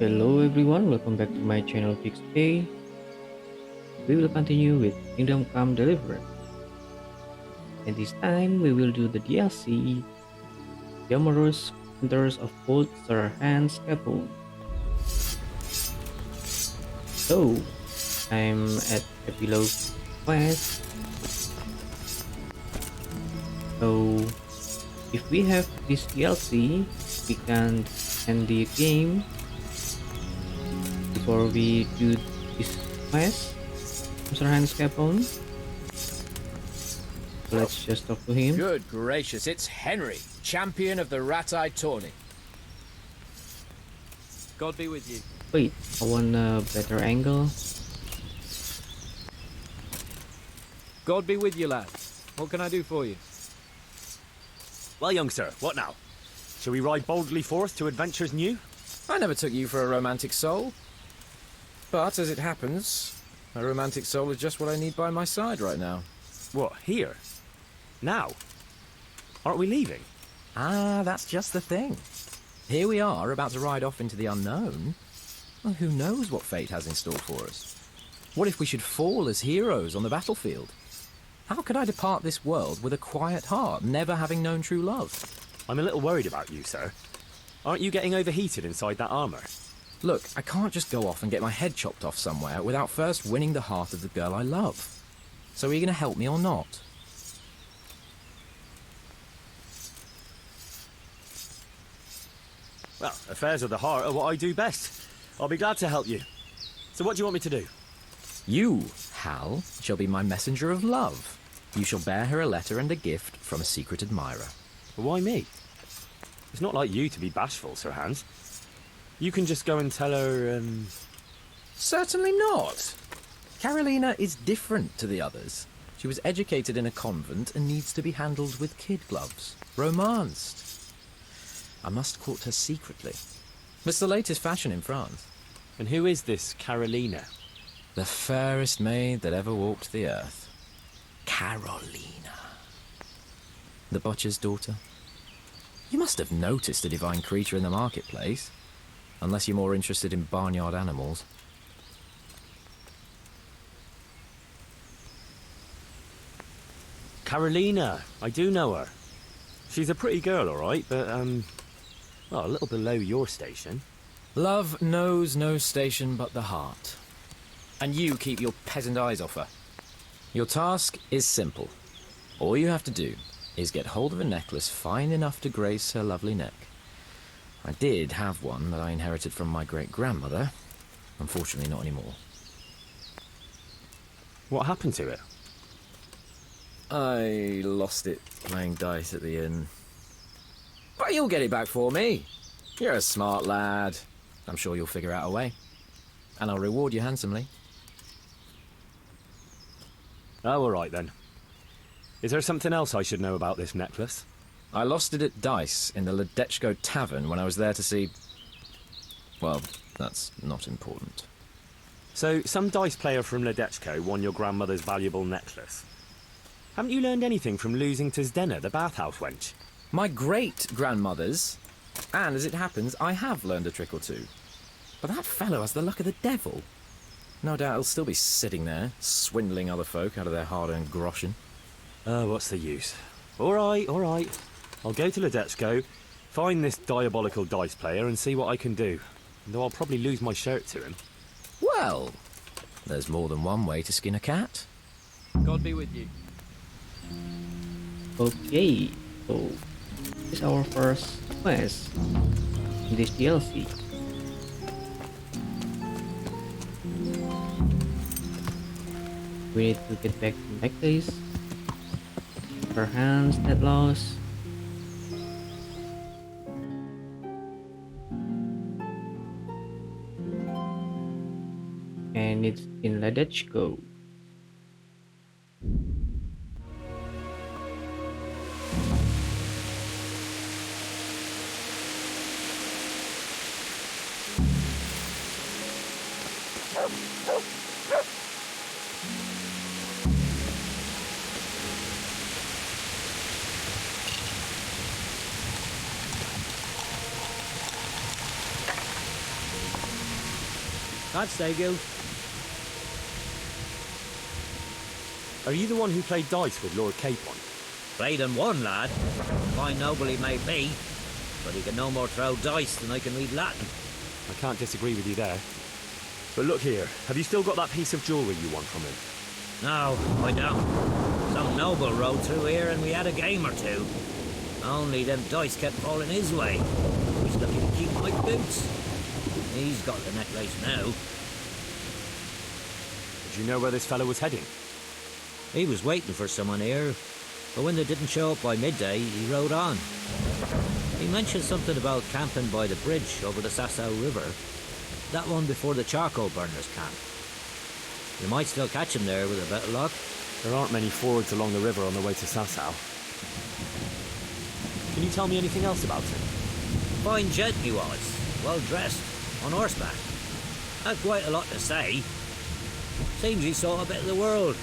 Hello everyone, welcome back to my channel Fix Day. We will continue with Kingdom Come Deliverance. And this time we will do the DLC, the Amorous Hunters of both Sir Hans Capon. So, I'm at Epilogue Quest. So, if we have this DLC, we can end the game before we do this quest. Sir Hans Capon. Let's just talk to him. Good gracious, it's Henry, champion of the Rat-Eye Tourney. God be with you. Wait, I want a better angle. God be with you, lad. What can I do for you? Well, young sir, what now? Shall we ride boldly forth to adventures new? I never took you for a romantic soul. But, as it happens, a romantic soul is just what I need by my side right now. What, here? Now? Aren't we leaving? Ah, that's just the thing. Here we are, about to ride off into the unknown. Well, who knows what fate has in store for us? What if we should fall as heroes on the battlefield? How could I depart this world with a quiet heart, never having known true love? I'm a little worried about you, sir. Aren't you getting overheated inside that armour? Look, I can't just go off and get my head chopped off somewhere without first winning the heart of the girl I love. So are you going to help me or not? Well, affairs of the heart are what I do best. I'll be glad to help you. So what do you want me to do? You, Hal, shall be my messenger of love. You shall bear her a letter and a gift from a secret admirer. Why me? It's not like you to be bashful, Sir Hans. You can just go and tell her, Certainly not. Carolina is different to the others. She was educated in a convent and needs to be handled with kid gloves. Romanced. I must court her secretly. It's the latest fashion in France. And who is this Carolina? The fairest maid that ever walked the earth. Carolina. The butcher's daughter. You must have noticed a divine creature in the marketplace. Unless you're more interested in barnyard animals. Carolina, I do know her. She's a pretty girl, all right, but, well, a little below your station. Love knows no station but the heart. And you keep your peasant eyes off her. Your task is simple. All you have to do is get hold of a necklace fine enough to grace her lovely neck. I did have one that I inherited from my great-grandmother. Unfortunately, not anymore. What happened to it? I lost it playing dice at the inn. But you'll get it back for me. You're a smart lad. I'm sure you'll figure out a way. And I'll reward you handsomely. Oh, all right then. Is there something else I should know about this necklace? I lost it at dice in the Ledechko Tavern when I was there to see... Well, that's not important. So, some dice player from Ledechko won your grandmother's valuable necklace. Haven't you learned anything from losing to Zdena, the bathhouse wench? My great-grandmother's, and as it happens, I have learned a trick or two. But that fellow has the luck of the devil. No doubt he'll still be sitting there, swindling other folk out of their hard-earned groschen. Oh, what's the use? All right, all right. I'll go to Ledechko, find this diabolical dice player and see what I can do. Though I'll probably lose my shirt to him. Well, there's more than one way to skin a cat. God be with you. Okay, so this is our first quest in this DLC. We need to get back to necklace. Her hands that lost. And it's in Ledechko. That's they go. Are you the one who played dice with Lord Capon? Played and won, lad. Fine noble he may be, but he can no more throw dice than I can read Latin. I can't disagree with you there. But look here, have you still got that piece of jewellery you want from him? No, I don't. Some noble rode through here and we had a game or two. Only them dice kept falling his way. I was lucky to keep my boots. He's got the necklace now. Did you know where this fellow was heading? He was waiting for someone here, but when they didn't show up by midday, he rode on. He mentioned something about camping by the bridge over the Sasau River. That one before the charcoal burners camp. You might still catch him there with a bit of luck. There aren't many fords along the river on the way to Sasau. Can you tell me anything else about him? Fine gent he was, well dressed, on horseback. Had quite a lot to say. Seems he saw a bit of the world.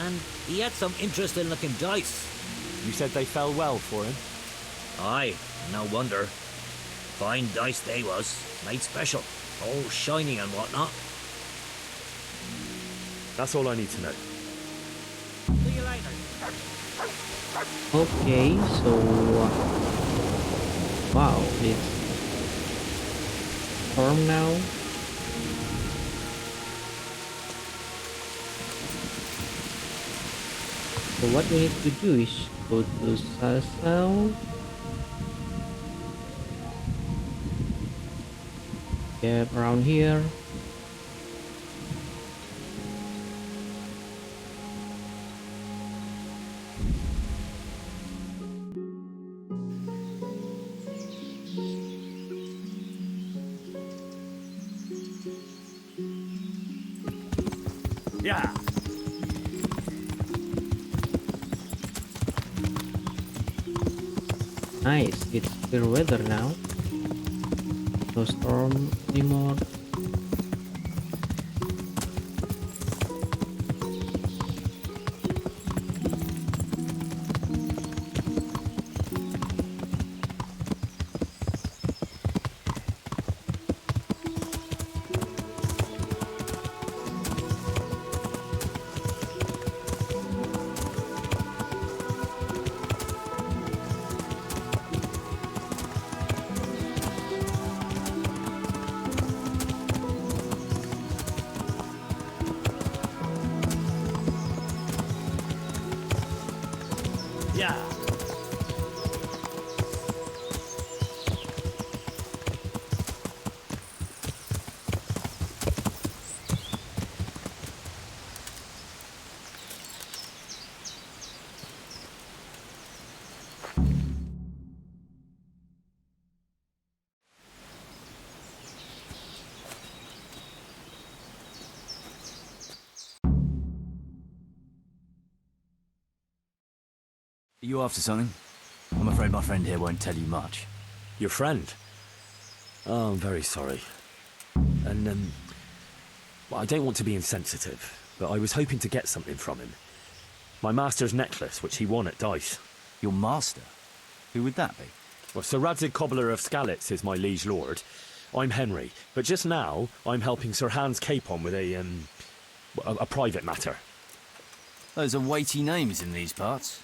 And he had some interesting looking dice. You said they fell well for him? Aye, no wonder. Fine dice they was, made special, all shiny and whatnot. That's all I need to know. See you later. Okay, so wow, it's storm now. So what we need to do is go to Sasau. Get around here. Yeah. Nice, it's clear weather now. No storm anymore. Yeah. Are you after something? I'm afraid my friend here won't tell you much. Your friend? Oh, I'm very sorry. And, well, I don't want to be insensitive, but I was hoping to get something from him. My master's necklace, which he won at dice. Your master? Who would that be? Well, Sir Radzig Cobbler of Skalitz is my liege lord. I'm Henry, but just now I'm helping Sir Hans Capon with a private matter. Those are weighty names in these parts.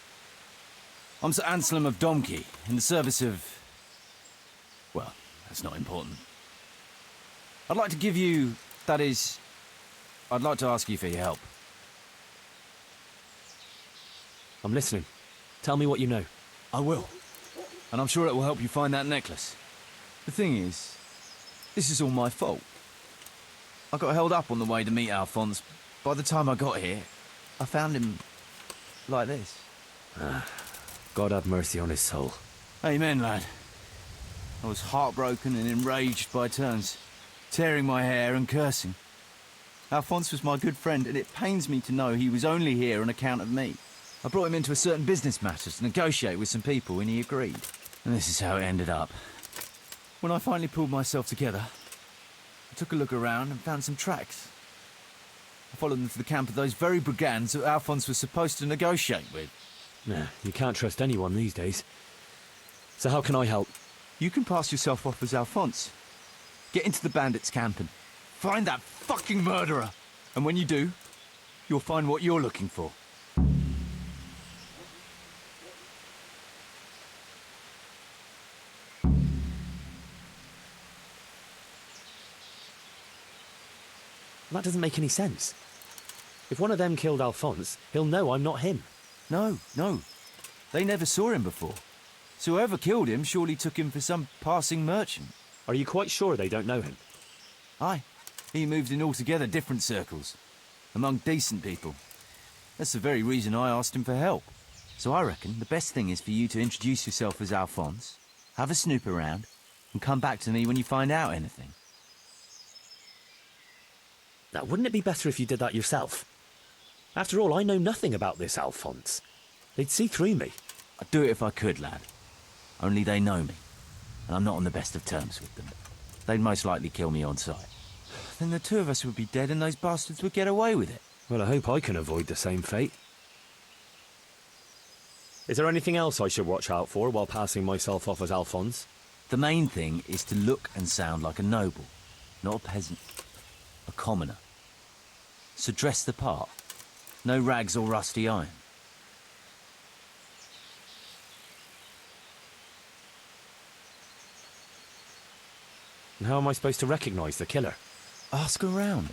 I'm Sir Anselm of Domkey, in the service of... well, that's not important. I'd like to give you... that is... I'd like to ask you for your help. I'm listening. Tell me what you know. I will. And I'm sure it will help you find that necklace. The thing is, this is all my fault. I got held up on the way to meet Alphonse. By the time I got here, I found him like this. God have mercy on his soul. Amen, lad. I was heartbroken and enraged by turns, tearing my hair and cursing. Alphonse was my good friend, and it pains me to know he was only here on account of me. I brought him into a certain business matter to negotiate with some people, and he agreed. And this is how it ended up. When I finally pulled myself together, I took a look around and found some tracks. I followed them to the camp of those very brigands that Alphonse was supposed to negotiate with. Nah, you can't trust anyone these days. So how can I help? You can pass yourself off as Alphonse. Get into the bandits' camp and Find that fucking murderer. And when you do, you'll find what you're looking for. That doesn't make any sense. If one of them killed Alphonse, he'll know I'm not him. No. They never saw him before. So whoever killed him surely took him for some passing merchant. Are you quite sure they don't know him? Aye. He moved in altogether different circles. Among decent people. That's the very reason I asked him for help. So I reckon the best thing is for you to introduce yourself as Alphonse, have a snoop around, and come back to me when you find out anything. Now, wouldn't it be better if you did that yourself? After all, I know nothing about this Alphonse. They'd see through me. I'd do it if I could, lad. Only they know me, and I'm not on the best of terms with them. They'd most likely kill me on sight. Then the two of us would be dead and those bastards would get away with it. Well, I hope I can avoid the same fate. Is there anything else I should watch out for while passing myself off as Alphonse? The main thing is to look and sound like a noble, not a peasant. A commoner. So dress the part. No rags or rusty iron. And how am I supposed to recognise the killer? Ask around.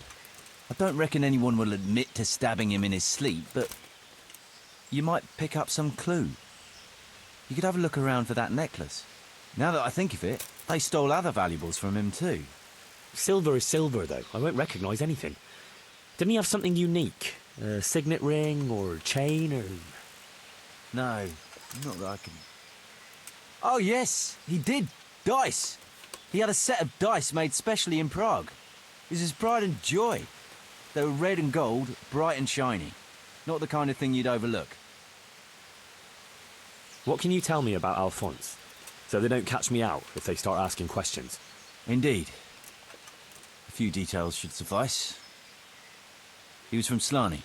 I don't reckon anyone will admit to stabbing him in his sleep, but you might pick up some clue. You could have a look around for that necklace. Now that I think of it, they stole other valuables from him too. Silver is silver, though. I won't recognise anything. Didn't he have something unique? A signet ring or chain or... No, not that I can... Oh yes, he did. Dice. He had a set of dice made specially in Prague. It was his pride and joy. They were red and gold, bright and shiny. Not the kind of thing you'd overlook. What can you tell me about Alphonse? So they don't catch me out if they start asking questions. Indeed. A few details should suffice. He was from Slani,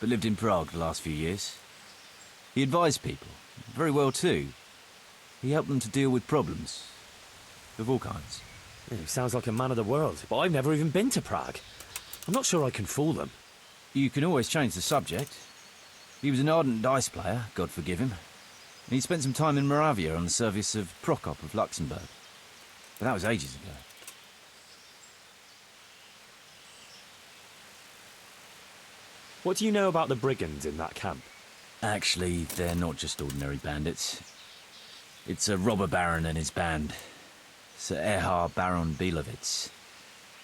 but lived in Prague the last few years. He advised people, very well too. He helped them to deal with problems, of all kinds. Yeah, he sounds like a man of the world, but I've never even been to Prague. I'm not sure I can fool them. You can always change the subject. He was an ardent dice player, God forgive him. And he spent some time in Moravia on the service of Prokop of Luxembourg. But that was ages ago. What do you know about the brigands in that camp? Actually, they're not just ordinary bandits. It's a robber baron and his band. Sir Erhard Baron Bielowitz.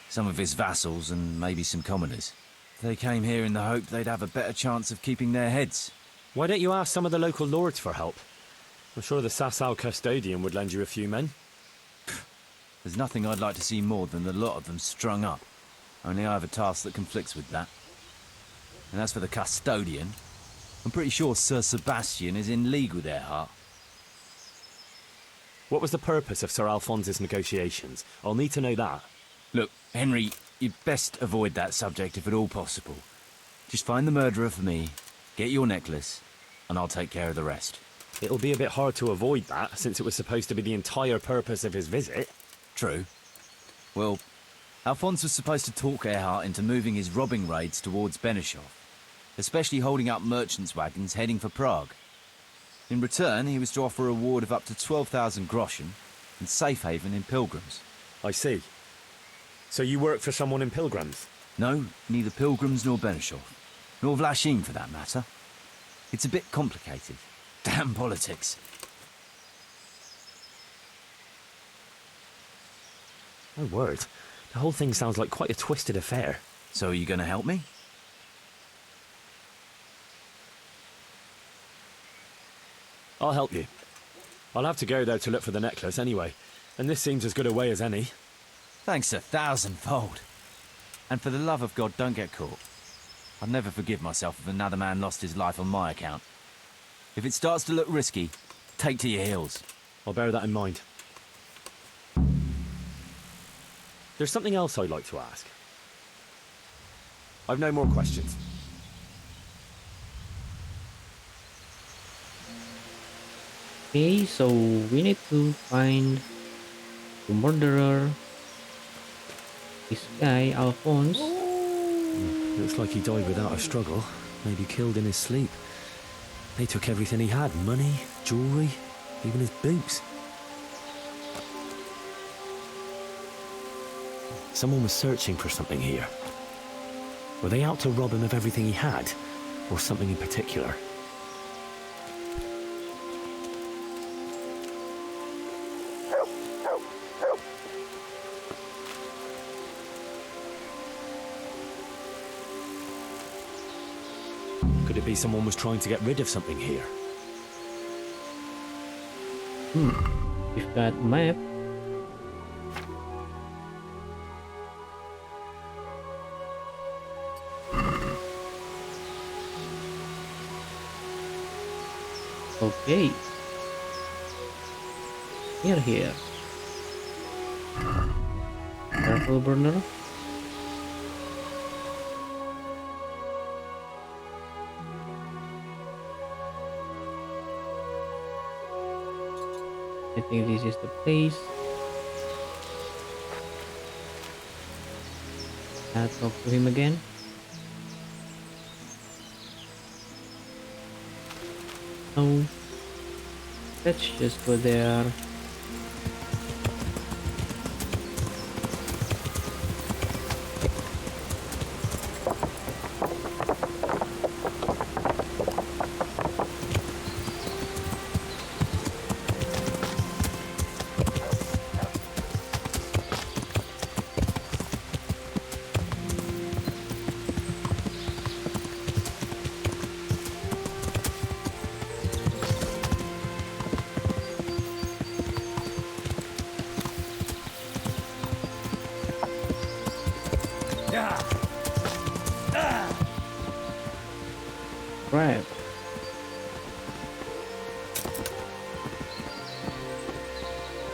Some of his vassals and maybe some commoners. They came here in the hope they'd have a better chance of keeping their heads. Why don't you ask some of the local lords for help? I'm sure the Sasau custodian would lend you a few men. There's nothing I'd like to see more than the lot of them strung up. Only I have a task that conflicts with that. And as for the custodian, I'm pretty sure Sir Sebastian is in league with Erhard. What was the purpose of Sir Alphonse's negotiations? I'll need to know that. Look, Henry, you'd best avoid that subject if at all possible. Just find the murderer for me, get your necklace, and I'll take care of the rest. It'll be a bit hard to avoid that, since it was supposed to be the entire purpose of his visit. True. Well, Alphonse was supposed to talk Erhard into moving his robbing raids towards Benishov, especially holding up merchants' wagons heading for Prague. In return, he was to offer a reward of up to 12,000 groschen and safe haven in Pilgrims. I see. So you work for someone in Pilgrims? No, neither Pilgrims nor Benishov, nor Vlachim for that matter. It's a bit complicated. Damn politics. My word. The whole thing sounds like quite a twisted affair. So are you going to help me? I'll help you. I'll have to go there to look for the necklace anyway, and this seems as good a way as any. Thanks 1,000-fold. And for the love of God, don't get caught. I'd never forgive myself if another man lost his life on my account. If it starts to look risky, take to your heels. I'll bear that in mind. There's something else I'd like to ask. I've no more questions. Okay, so we need to find the murderer This guy, Alphonse. Looks like he died without a struggle. Maybe killed in his sleep. They took everything he had. Money, jewellery, even his boots. Someone was searching for something here. Were they out to rob him of everything he had? Or something in particular? Could it be someone was trying to get rid of something here? We've got map. Okay. Here. Careful, burner. I think this is the place. I'll talk to him again. No. Let's just go there. Right.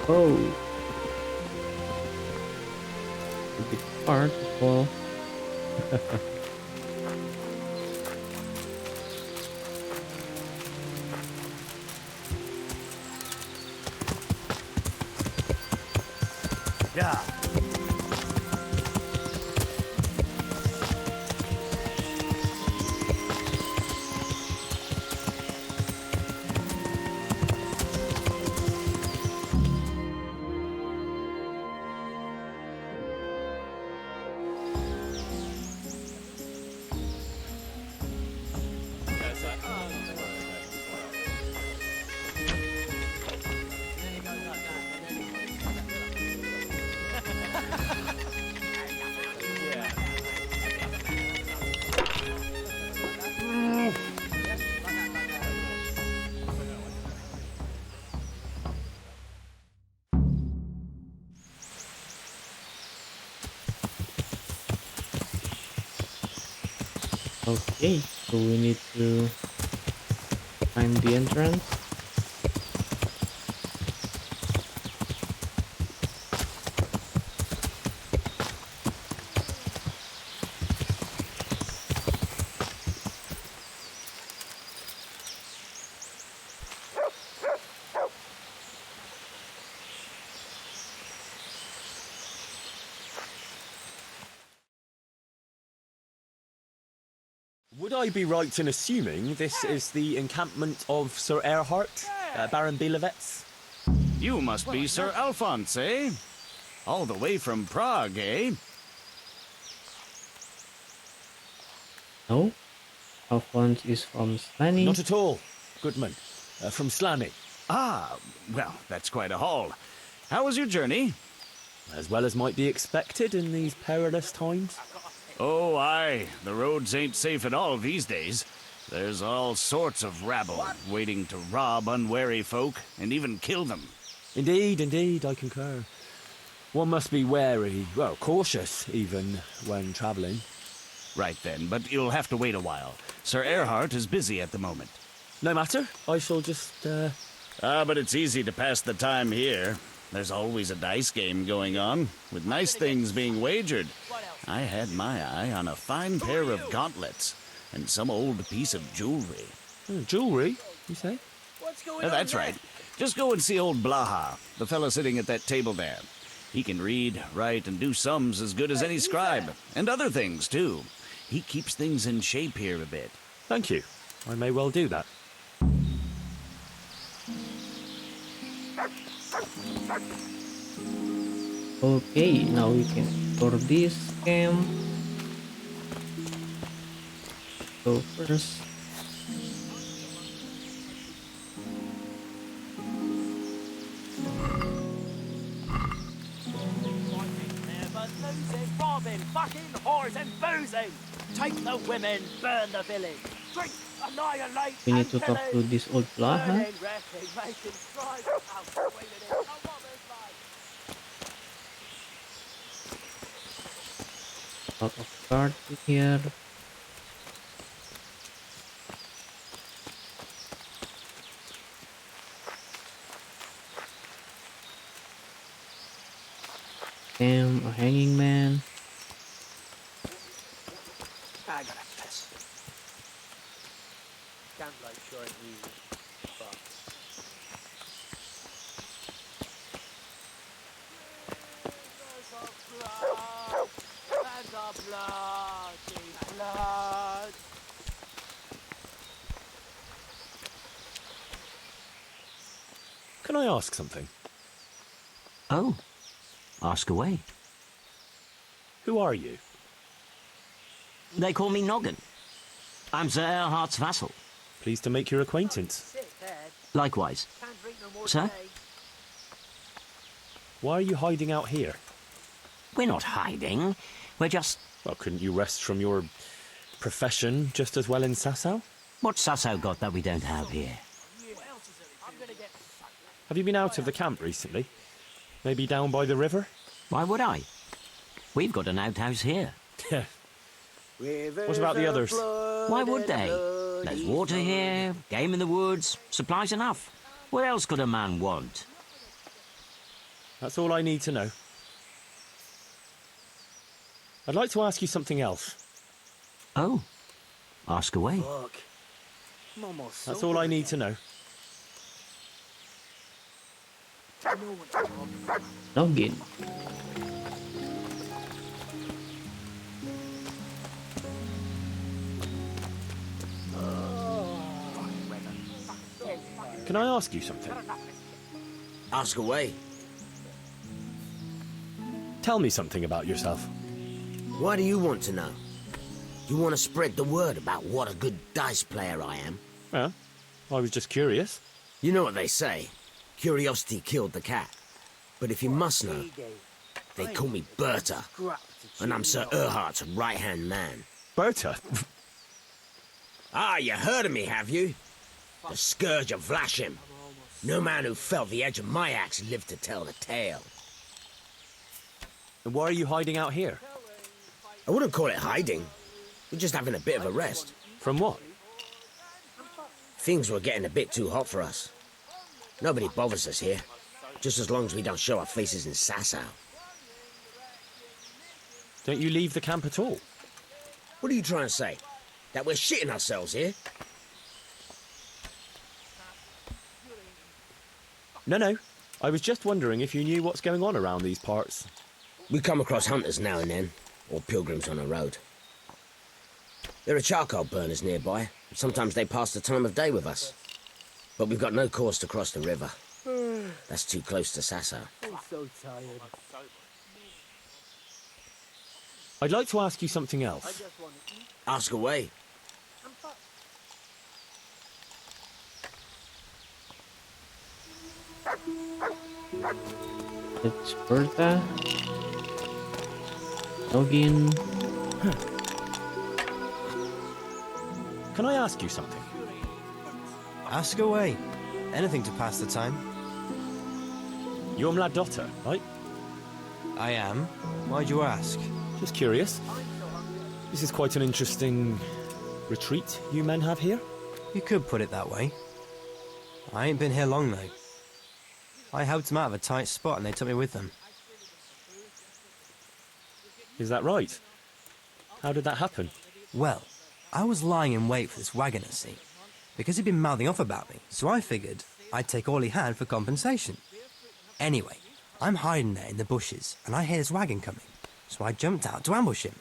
Oh. A bit hard to fall. Yeah. Okay, so we need to find the entrance. Would I be right in assuming this is the encampment of Sir Erhard, Baron Bielewitz? You must be Sir Alphonse, eh? All the way from Prague, eh? No, Alphonse is from Slany. Not at all, Goodman. From Slany. Ah, well, that's quite a haul. How was your journey? As well as might be expected in these perilous times. Oh, aye. The roads ain't safe at all these days. There's all sorts of rabble waiting to rob unwary folk and even kill them. Indeed, I concur. One must be wary, well, cautious even, when travelling. Right then, but you'll have to wait a while. Sir Erhard is busy at the moment. No matter, I shall just, But it's easy to pass the time here. There's always a dice game going on, with nice things being wagered. I had my eye on a fine pair of gauntlets and some old piece of jewelry. Jewellery, you say? That's right. Just go and see old Blaha, the fellow sitting at that table there. He can read, write, and do sums as good as any scribe, and other things, too. He keeps things in shape here a bit. Thank you. I may well do that. Okay, now we can explore this camp. So first, Robbing, fucking, whores and boozing. Take the women, burn the village. Drink, annihilate, we need to talk to this old Plaha. burning, wrecking, making strife. Out, waiting in a woman's life. Out of card here. A hanging man. I gotta piss. Can't like sure it's easy. But and the blood. Can I ask something? Oh, ask away. Who are you? They call me Noggin. I'm Sir Erhard's vassal. Pleased to make your acquaintance. Likewise. Can't drink no more Sir? today. Why are you hiding out here? We're not hiding. We're just... Well, couldn't you rest from your profession just as well in Sasau? What's Sasau got that we don't have here? Have you been out of the camp recently? Maybe down by the river? Why would I? We've got an outhouse here. What about the others? Why would they? There's water here, game in the woods, supplies enough. What else could a man want? That's all I need to know. I'd like to ask you something else. Oh, ask away. That's all I need to know. Login. Can I ask you something? Ask away. Tell me something about yourself. Why do you want to know? You want to spread the word about what a good dice player I am? Yeah, I was just curious. You know what they say. Curiosity killed the cat. But if you must know, they call me Berta. And I'm Sir Erhard's right-hand man. Berta? Ah, you heard of me, have you? The Scourge of Vlashim. No man who felt the edge of my axe lived to tell the tale. And why are you hiding out here? I wouldn't call it hiding. We're just having a bit of a rest. From what? Things were getting a bit too hot for us. Nobody bothers us here, just as long as we don't show our faces in Sasau. Don't you leave the camp at all? What are you trying to say? That we're shitting ourselves here? No. I was just wondering if you knew what's going on around these parts. We come across hunters now and then, or pilgrims on the road. There are charcoal burners nearby. Sometimes they pass the time of day with us. But we've got no cause to cross the river. That's too close to Sasau. I'm so tired. I'd like to ask you something else. Ask away. It's Berta. Login. Can I ask you something? Ask away. Anything to pass the time. You're Mladotta, right? I am. Why'd you ask? Just curious. This is quite an interesting retreat you men have here. You could put it that way. I ain't been here long, though. I helped them out of a tight spot and they took me with them. Is that right? How did that happen? Well, I was lying in wait for this wagoner, see? Because he'd been mouthing off about me, so I figured I'd take all he had for compensation. Anyway, I'm hiding there in the bushes, and I hear this wagon coming, so I jumped out to ambush him.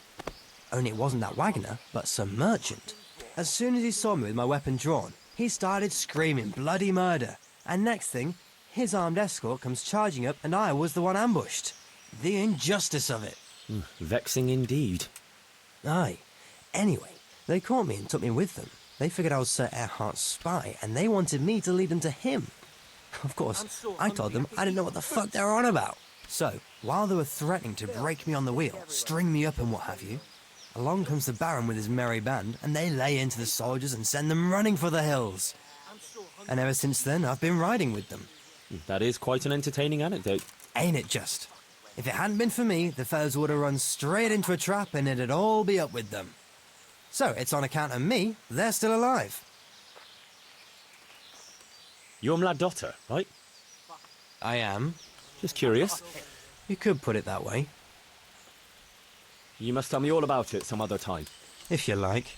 Only it wasn't that wagoner, but some merchant. As soon as he saw me with my weapon drawn, he started screaming bloody murder, and next thing, his armed escort comes charging up and I was the one ambushed. The injustice of it. Vexing indeed. Aye. Anyway, they caught me and took me with them. They figured I was Sir Erhardt's spy, and they wanted me to lead them to him. Of course, I told them I didn't know what the fuck they were on about. So, while they were threatening to break me on the wheel, string me up and what have you, along comes the Baron with his merry band, and they lay into the soldiers and send them running for the hills. And ever since then, I've been riding with them. That is quite an entertaining anecdote. Ain't it just? If it hadn't been for me, the fellas would have run straight into a trap and it'd all be up with them. So, it's on account of me, they're still alive. You're my daughter, right? I am. Just curious. You could put it that way. You must tell me all about it some other time. If you like.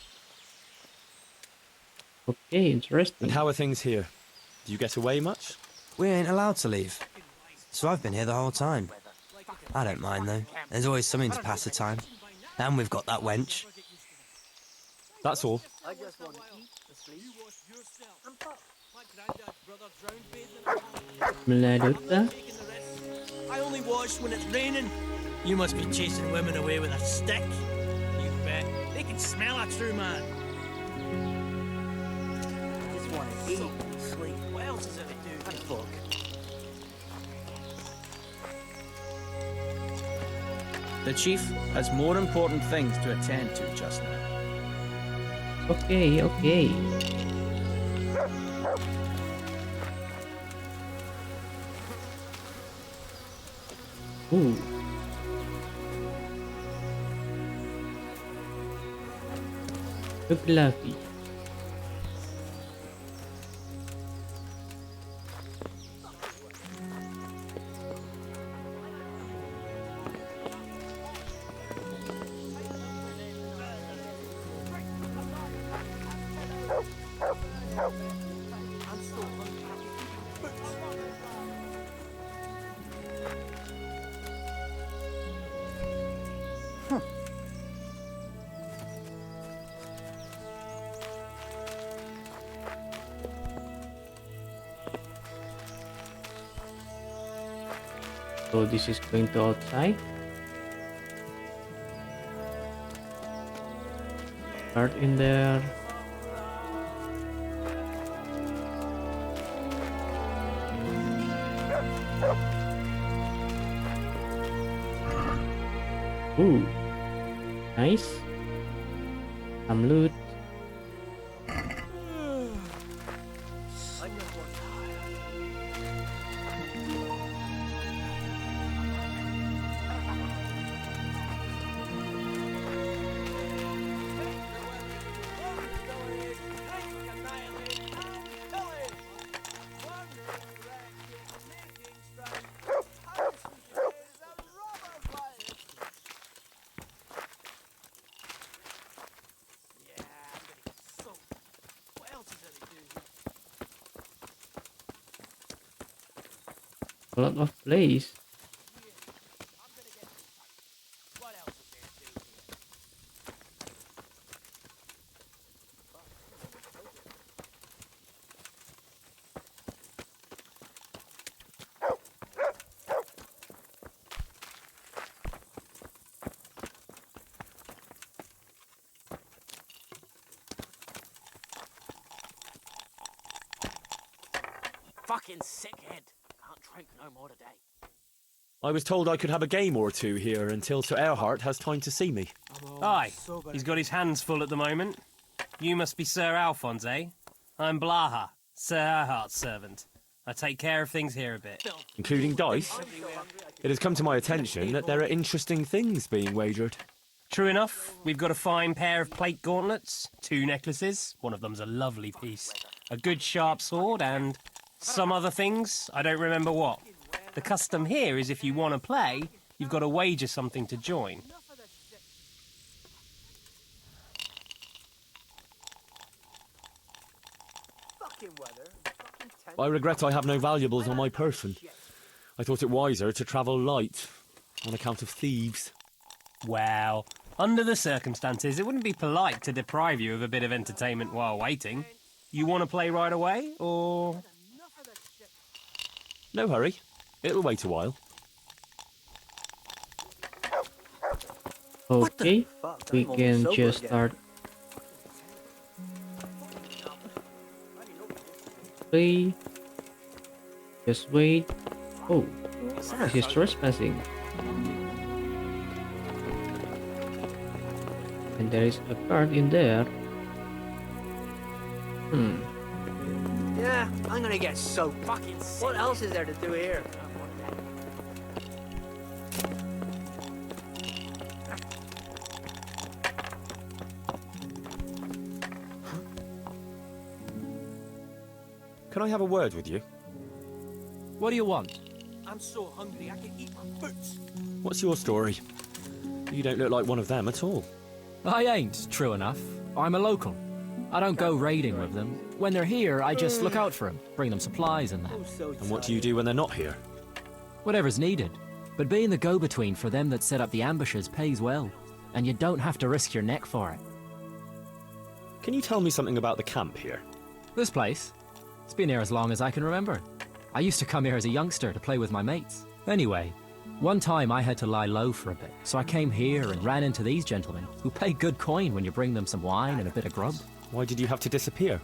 Okay, interesting. And how are things here? Do you get away much? We ain't allowed to leave. So I've been here the whole time. I don't mind though. There's always something to pass the time. And we've got that wench. That's all. I just want to eat, sleep. You wash yourself. I'm fucked. My granddad's brother drowned bathing. I only wash when it's raining. You must be chasing women away with a stick. You bet. They can smell a true man. I just want to eat, sleep. What else is there to do? And fuck. The chief has more important things to attend to just now. Okay, okay. Ooh. Fluffy. So this is going to outside. Start in there. Ooh, nice. Some loot. A lot of place. Fucking sickhead. Can't drink no more today. I was told I could have a game or two here until Sir Erhardt has time to see me. Aye, he's got his hands full at the moment. You must be Sir Alphonse, eh? I'm Blaha, Sir Erhardt's servant. I take care of things here a bit. Including dice? It has come to my attention that there are interesting things being wagered. True enough, we've got a fine pair of plate gauntlets, 2 necklaces, one of them's a lovely piece, a good sharp sword, and some other things, I don't remember what. The custom here is if you want to play, you've got to wager something to join. I regret I have no valuables on my person. I thought it wiser to travel light on account of thieves. Well, under the circumstances, it wouldn't be polite to deprive you of a bit of entertainment while waiting. You want to play right away, or...? No hurry. It'll wait a while. Okay, we can just start. Play. Just wait. Oh, this is trespassing. And there is a card in there. Yeah, I'm gonna get so fucking sick. What else is there to do here? Can I have a word with you? What do you want? I'm so hungry I can eat my boots. What's your story? You don't look like one of them at all. I ain't, true enough. I'm a local. I don't go raiding with them. When they're here, I just look out for them, bring them supplies and that. And what do you do when they're not here? Whatever's needed. But being the go-between for them that set up the ambushes pays well. And you don't have to risk your neck for it. Can you tell me something about the camp here? This place? It's been here as long as I can remember. I used to come here as a youngster to play with my mates. Anyway, one time I had to lie low for a bit, so I came here and ran into these gentlemen, who pay good coin when you bring them some wine and a bit of grub. Why did you have to disappear?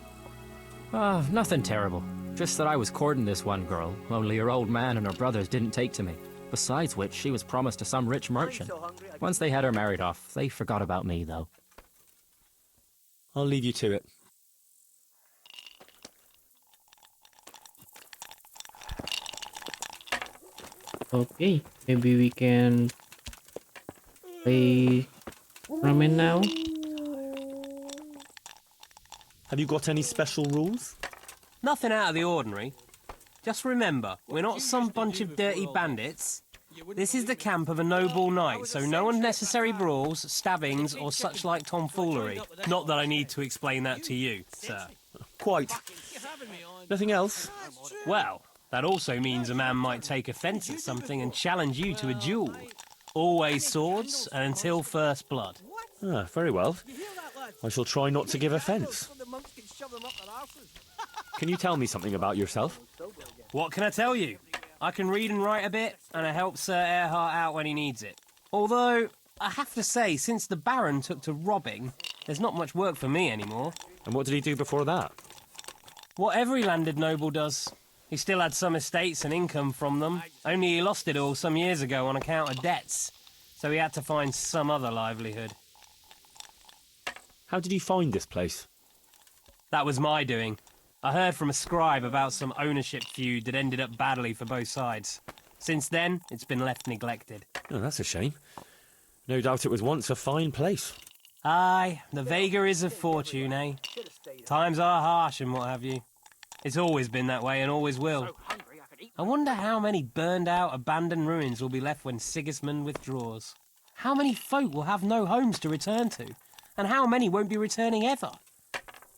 Nothing terrible. Just that I was courting this one girl, only her old man and her brothers didn't take to me. Besides which, she was promised to some rich merchant. Once they had her married off, they forgot about me, though. I'll leave you to it. Okay, maybe we can play ramen now. Have you got any special rules? Nothing out of the ordinary. Just remember, we're not some bunch of dirty bandits. This is the camp of a noble knight, so no unnecessary brawls, stabbings, or such like tomfoolery. Not that I need to explain that to you, sir. Quite. Nothing else? Well, that also means a man might take offence at something and challenge you to a duel. Always swords, and until first blood. Ah, very well. I shall try not to give offence. Can you tell me something about yourself? What can I tell you? I can read and write a bit, and I help Sir Erhart out when he needs it. Although, I have to say, since the Baron took to robbing, there's not much work for me anymore. And what did he do before that? What every landed noble does. He still had some estates and income from them, only he lost it all some years ago on account of debts, so he had to find some other livelihood. How did you find this place? That was my doing. I heard from a scribe about some ownership feud that ended up badly for both sides. Since then, it's been left neglected. Oh, that's a shame. No doubt it was once a fine place. Aye, the vagaries of fortune, eh? Times are harsh and what have you. It's always been that way and always will. I wonder how many burned-out, abandoned ruins will be left when Sigismund withdraws. How many folk will have no homes to return to? And how many won't be returning ever?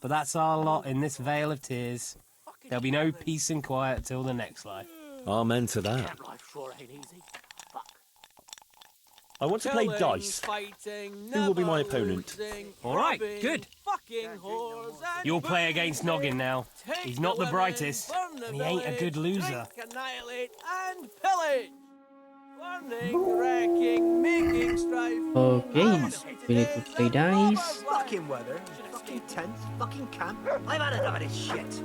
But that's our lot in this vale of tears. There'll be no peace and quiet till the next life. Amen to that. I want to play dice. Who will be my opponent? All right, good. You'll play against Noggin now. He's not the brightest, and he ain't a good loser. Okay, we need to play dice. Fucking weather, fucking tents, fucking camp. I've had enough of this shit.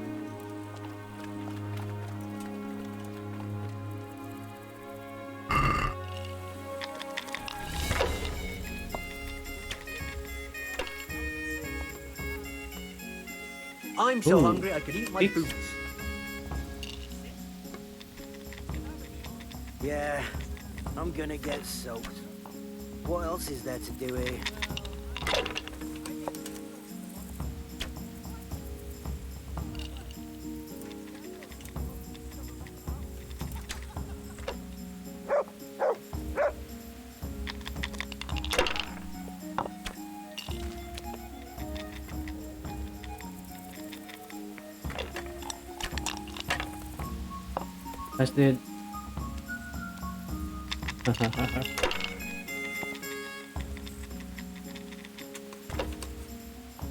I'm so hungry I could eat my boots. Yeah, I'm gonna get soaked. What else is there to do here? That's the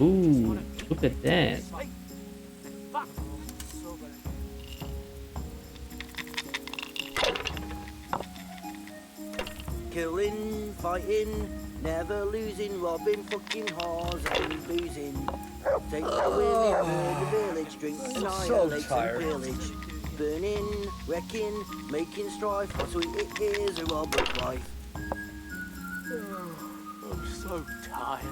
Ooh, look at that. Killing, fighting, never losing, robbing, fucking whores and boozing. Take the women, burn the village, drink, annihilate and pillage. Burning, wrecking, making strife, how sweet it is, a robber's life. I'm so tired.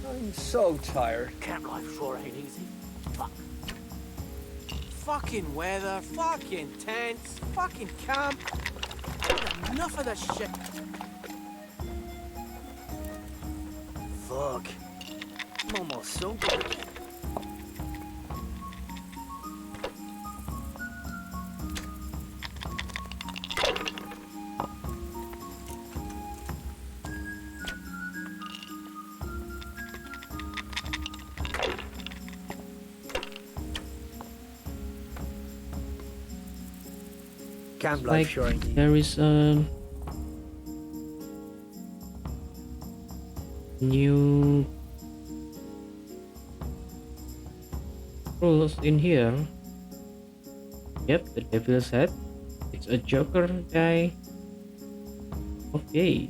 I'm so tired. Camp life sure ain't easy. Fuck. Fucking weather, fucking tents, fucking camp. I've had enough of this shit. Fuck. I'm almost sober again. Camp life Like sure ain't easy. there is a new rules in here. Yep, the devil's head. It's a joker guy. Okay.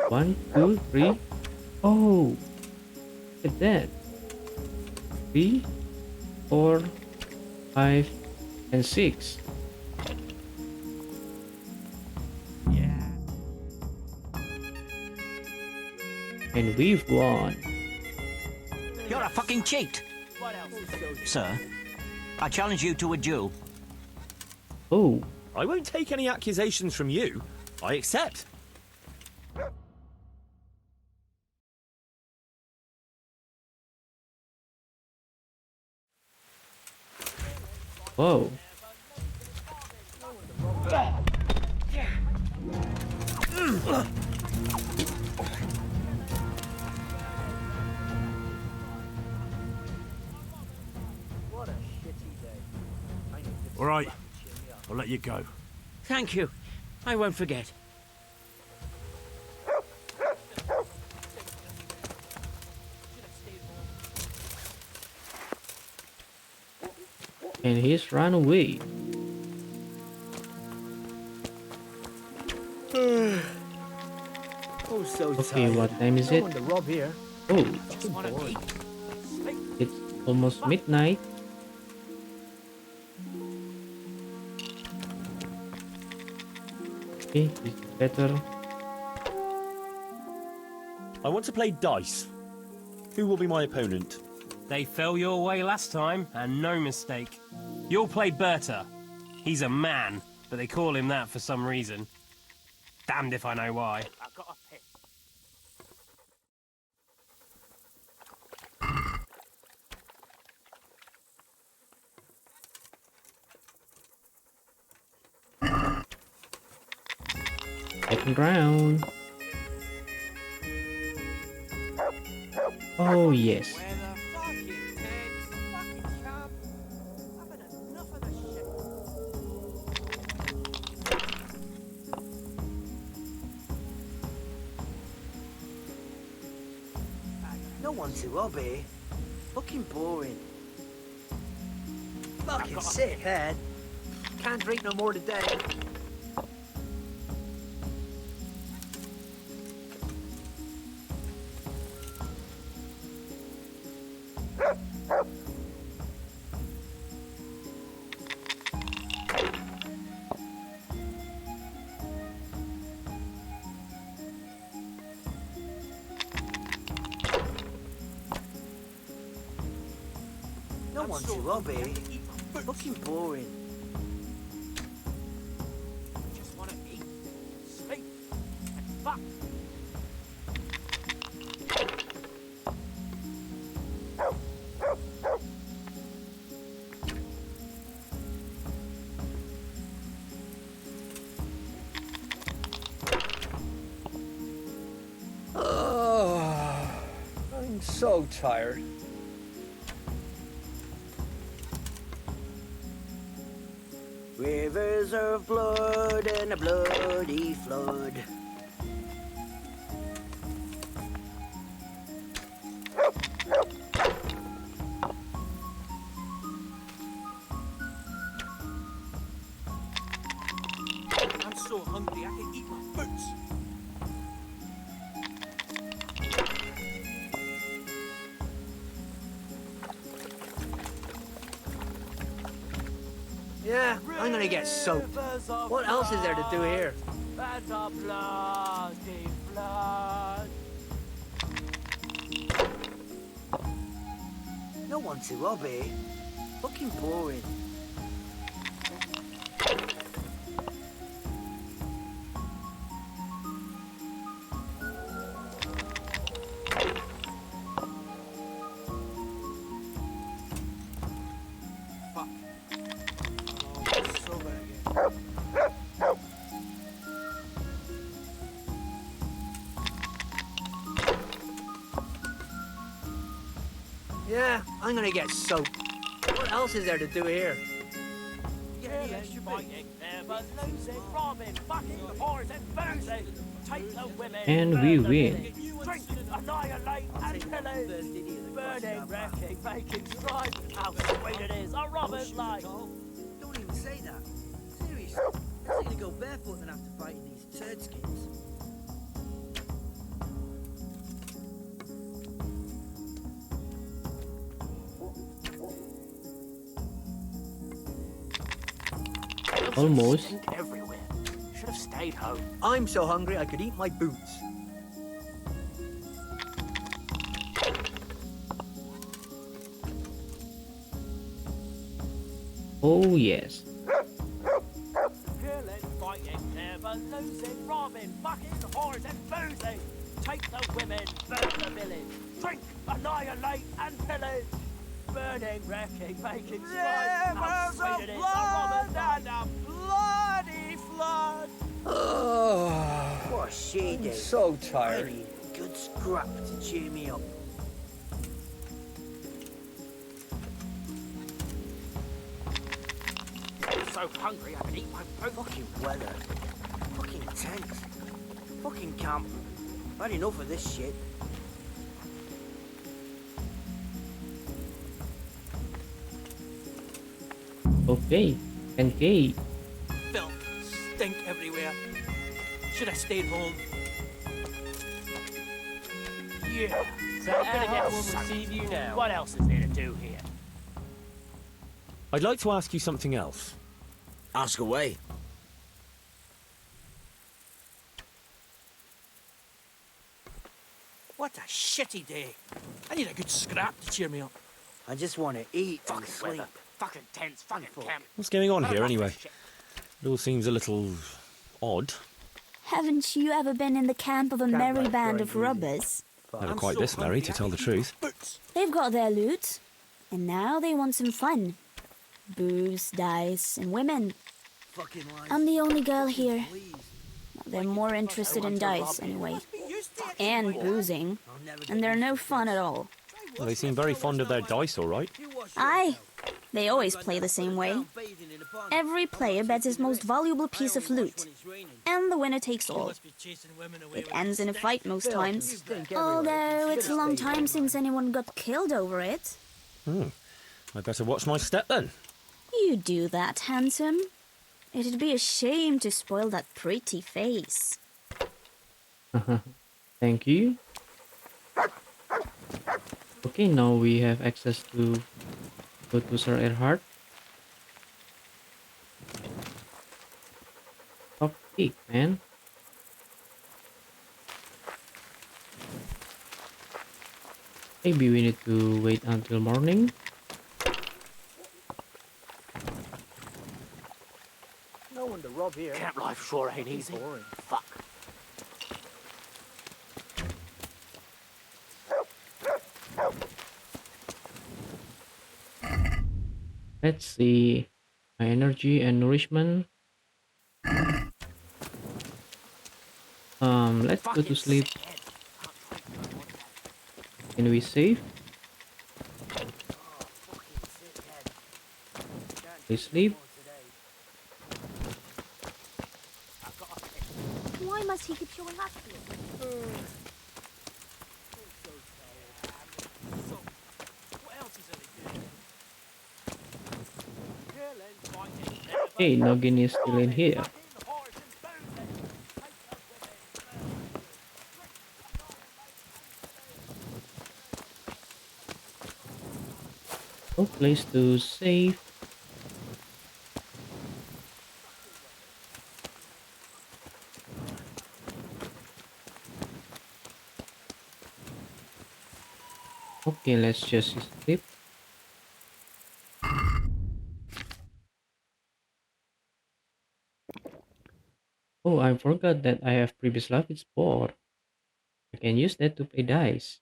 One, two, three. Oh, look at that. 3, 4, 5, and 6. And we've won. You're a fucking cheat. Sir, I challenge you to a duel. Oh, I won't take any accusations from you. I accept. whoa. All right, I'll let you go. Thank you. I won't forget. And he's run away. Oh, so Okay, tired. what time is it? No one to rob here. Oh, Just wanna eat. it's almost midnight. Okay, this is better. I want to play dice. Who will be my opponent? They fell your way last time, and no mistake. You'll play Berta. He's a man, but they call him that for some reason. Damned if I know why. I've got a pick. Second round. Oh, yes. Weather, fucking tents, fucking camp. I've had enough of this shit. No one to rob here. Fucking boring. Fucking sick head. Can't drink no more today. No one to rob here. Fucking boring. Just wanna eat, sleep, and fuck. I'm so tired. Rivers of blood and a bloody flood. I'm so hungry I can eat my boots. Yeah, I'm gonna get soaked. What else is there to do here? That's a bloody blood. No one to rob here. Fucking boring. Yeah, I'm gonna get soaked. What else is there to do here? And we win. Drink, annihilate, and pillage. Burning, wrecking, making strife. How sweet it is, a robber's life. Don't even say that. Seriously, I'm gonna go barefoot than after fighting these turd skins. Almost. Everywhere. Should have stayed home. I'm so hungry I could eat my boots. Oh yes. Killing, fighting, never losing, robbing, fucking, whores and boozing. Take the women, burn the village. Drink, annihilate and pillage. Burning, wrecking, making strife. How sweet it is, a robber's life. And a bloody flood. Oh, What a shade day. so I tired. need good scrap to cheer me up. I'm so hungry I can eat my food. Fucking weather. Fucking tents. Fucking camp. I've had enough of this shit. Okay. 10k. Filth, stink everywhere. Should have stayed home. Yeah. So Warhorse will receive you now. What else is there to do here? I'd like to ask you something else. Ask away. What a shitty day. I need a good scrap to cheer me up. I just want to eat and Fucking sleep. weather. Fucking tents, fucking camp. What's going on What here about anyway? this shit? It all seems a little odd. Haven't you ever been in the camp of a merry band of robbers? Never quite this merry, to tell the truth. They've got their loot, and now they want some fun. Booze, dice, and women. Fucking lies. I'm the only girl here. They're more interested in dice, anyway. And boozing. And they're no fun at all. Well, they seem very fond of their dice, all right. Aye. They always play the same way. Every player bets his most valuable piece of loot. And the winner takes all. It ends in a fight most times. Although it's a long time since anyone got killed over it. I better watch my step then. You do that, handsome. It'd be a shame to spoil that pretty face. Thank you. Okay, now we have access to go to Sir Erhard. Top pick, man. Maybe we need to wait until morning. No one to rob here. Camp life sure ain't easy. Boring. Fuck. Let's see my energy and nourishment. Let's go to sleep. Can we save? Please sleep. Why must he keep showing up here? Hey, Noggin is still in here. No place to save. Okay, let's just sleep. Oh, I forgot that I have previous life with sport. I can use that to play dice.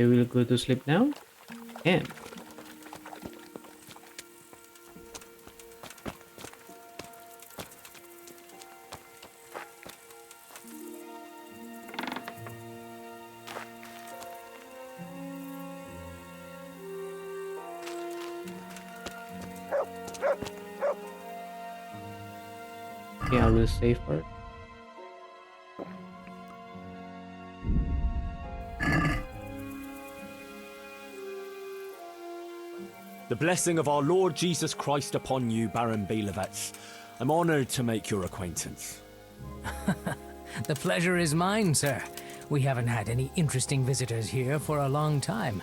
We will go to sleep now. And okay, I will save her. The blessing of our Lord Jesus Christ upon you, Baron Belevets. I'm honored to make your acquaintance. The pleasure is mine, sir. We haven't had any interesting visitors here for a long time,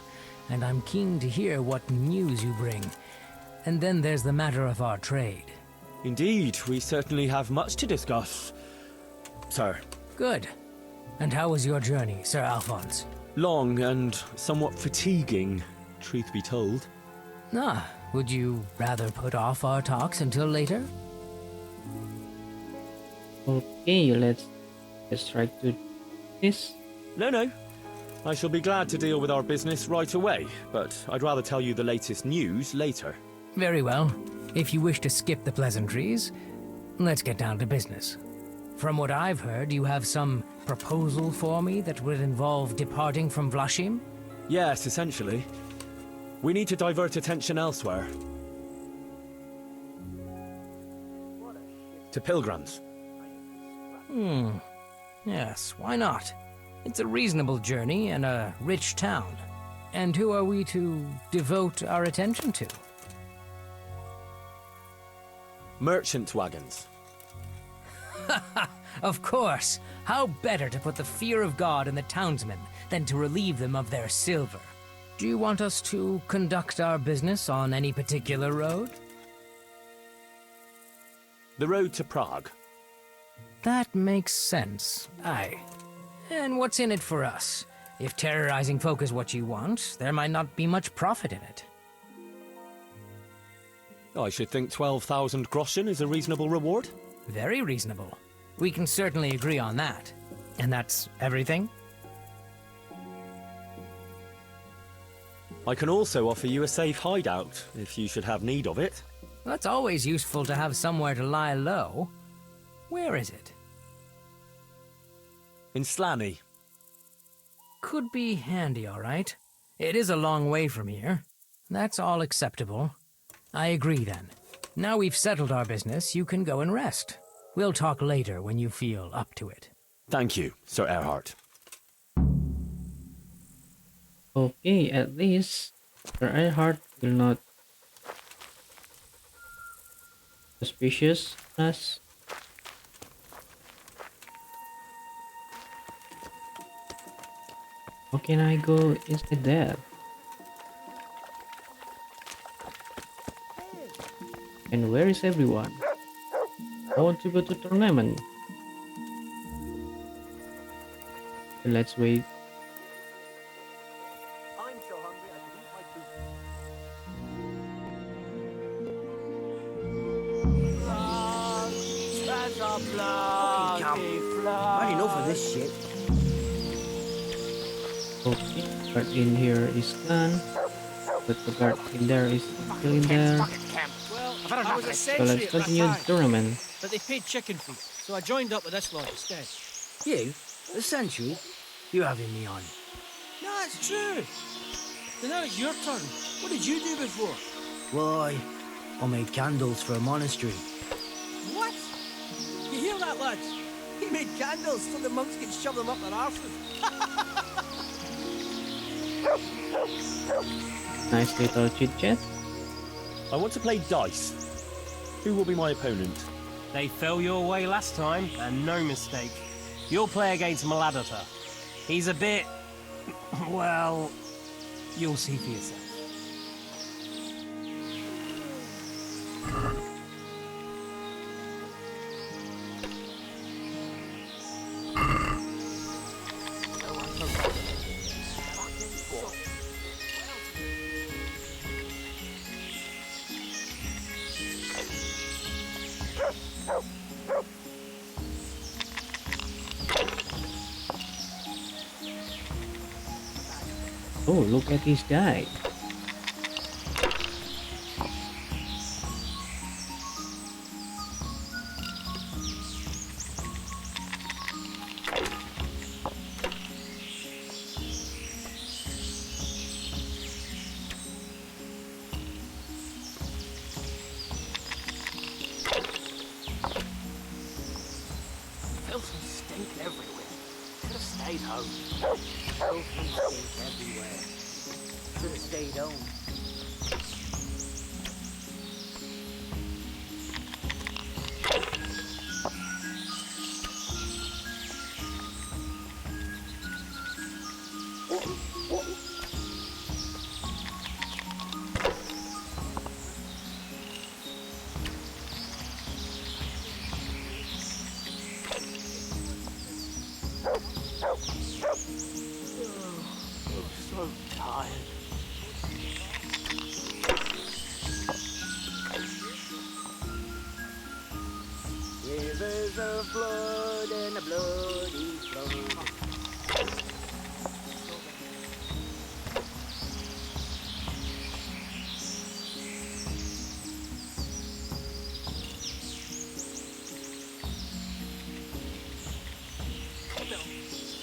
and I'm keen to hear what news you bring. And then there's the matter of our trade. Indeed, we certainly have much to discuss, sir. Good. And how was your journey, Sir Alphonse? Long and somewhat fatiguing, truth be told. Ah, would you rather put off our talks until later? Okay, let's right to this. No. I shall be glad to deal with our business right away, but I'd rather tell you the latest news later. Very well. If you wish to skip the pleasantries, let's get down to business. From what I've heard, you have some proposal for me that would involve departing from Vlashim? Yes, essentially. We need to divert attention elsewhere. To pilgrims. Yes, why not? It's a reasonable journey and a rich town. And who are we to devote our attention to? Merchant wagons. Of course! How better to put the fear of God in the townsmen than to relieve them of their silver? Do you want us to conduct our business on any particular road? The road to Prague. That makes sense, aye. And what's in it for us? If terrorizing folk is what you want, there might not be much profit in it. I should think 12,000 groschen is a reasonable reward. Very reasonable. We can certainly agree on that. And that's everything? I can also offer you a safe hideout, if you should have need of it. That's always useful to have somewhere to lie low. Where is it? In Slaney. Could be handy, all right. It is a long way from here. That's all acceptable. I agree, then. Now we've settled our business, you can go and rest. We'll talk later when you feel up to it. Thank you, Sir Erhard. Okay, at least Sir Earhart will not suspicious us. How can I go inside there? And where is everyone? I want to go to tournament. And let's wait. I'm so hungry I could eat my food. Fucking camp. I've had enough of this shit. Okay, guard in here is gone. But the guard in there is still in there. Well, I was a So sentry let's at continue the Rathine, tournament. but they paid chicken feed, so I joined up with this lot instead. You? The sentry? You having me on? No, it's true. So now it's your turn. What did you do before? Why, I made candles for a monastery. What? You hear that, lads? He made candles so the monks could shove them up their arses. Nice little chit chat. I want to play dice. Who will be my opponent? They fell your way last time, and no mistake. You'll play against Maladata. He's a bit... well... you'll see for yourself. Oh, look at this guy. Filth and stink everywhere. Should have stayed home. Filth and stink everywhere. Should have stayed home. So tired. Rivers of blood and a bloody flood.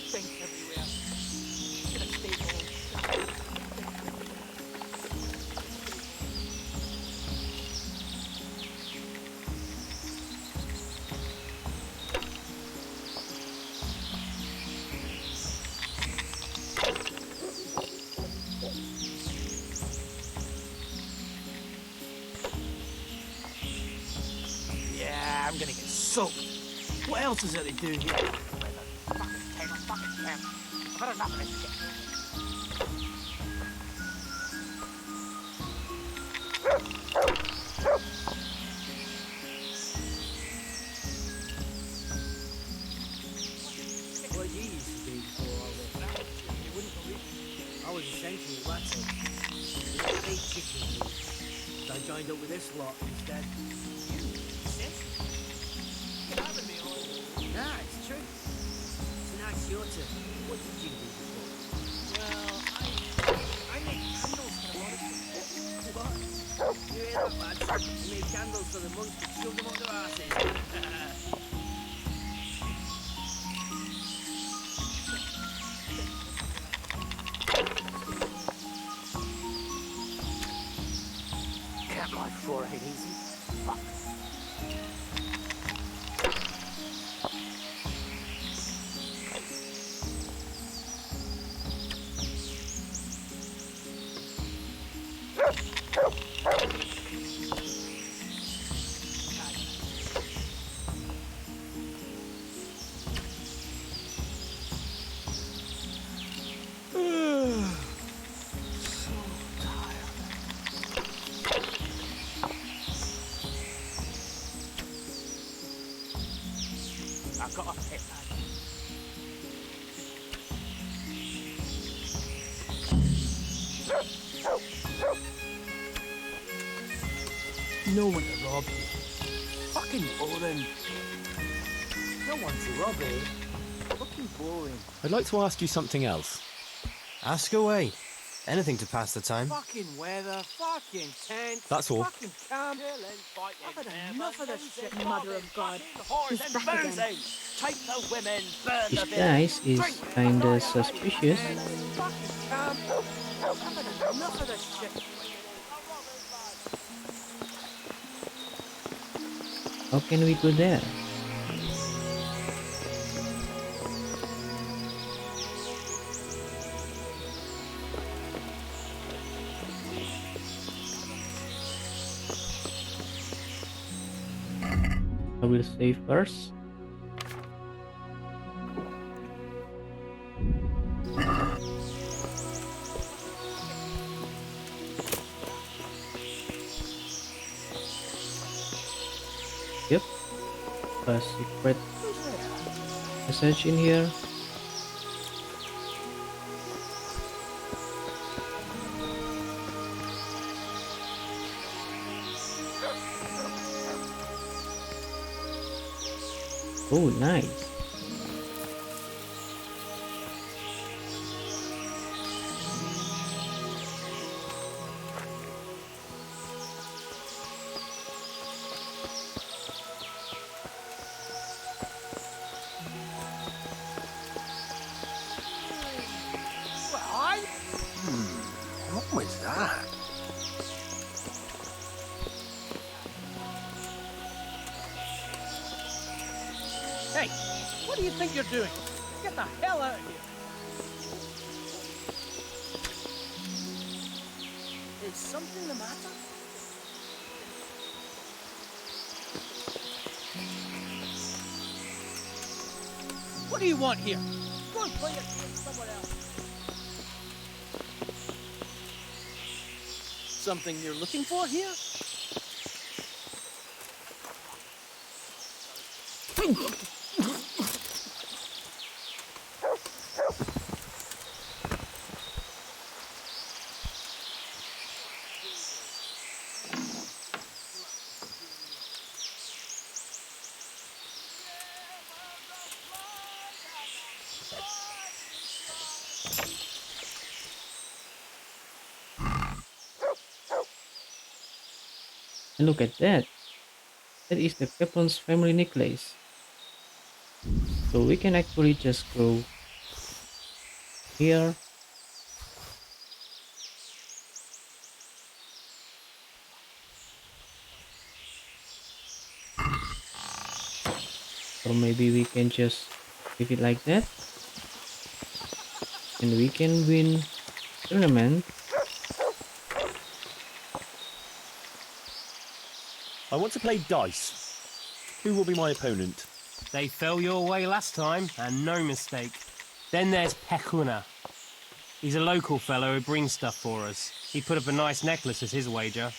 Stink everywhere. Should have stayed home. Yeah, I'm gonna get soaked. What else is there to do here? Fucking camp. I've had enough of this shit. What you used to do before all this? You wouldn't believe it. I was a sentry at Watson. We ate chicken feed. So I joined up with this lot instead. Nah, it's true. So now it's your turn. What did you do before? Well, I make candles for the monastery. What? You hear that, lads? You made candles so the monks could shove them up their arses. Camp life sure ain't easy. Fuck. I've got a pit. No one to rob here. Fucking boring. No one to rob here. Fucking boring. I'd like to ask you something else. Ask away. Anything to pass the time. Fucking weather, fucking tent. That's all. Fucking camp. I've had enough of this shit. Mother of God. Whores He's and back again. boozy. Take the women, burn the This village. guy is Drink, kinda suspicious. Fucking camp. I've had enough of this shit. How can we go there? I will save first. Yep, a secret message in here. Oh, nice. What was that? Hey, what do you think you're doing? Get the hell out of here. Is something the matter? What do you want here? Go and play your game somewhere else. Something you're looking for here? And look at that. That is the Capon's family necklace. So we can actually just go here. Or maybe we can just leave it like that. And we can win tournament. I want to play dice. Who will be my opponent? They fell your way last time, and no mistake. Then there's Pekuna. He's a local fellow who brings stuff for us. He put up a nice necklace as his wager.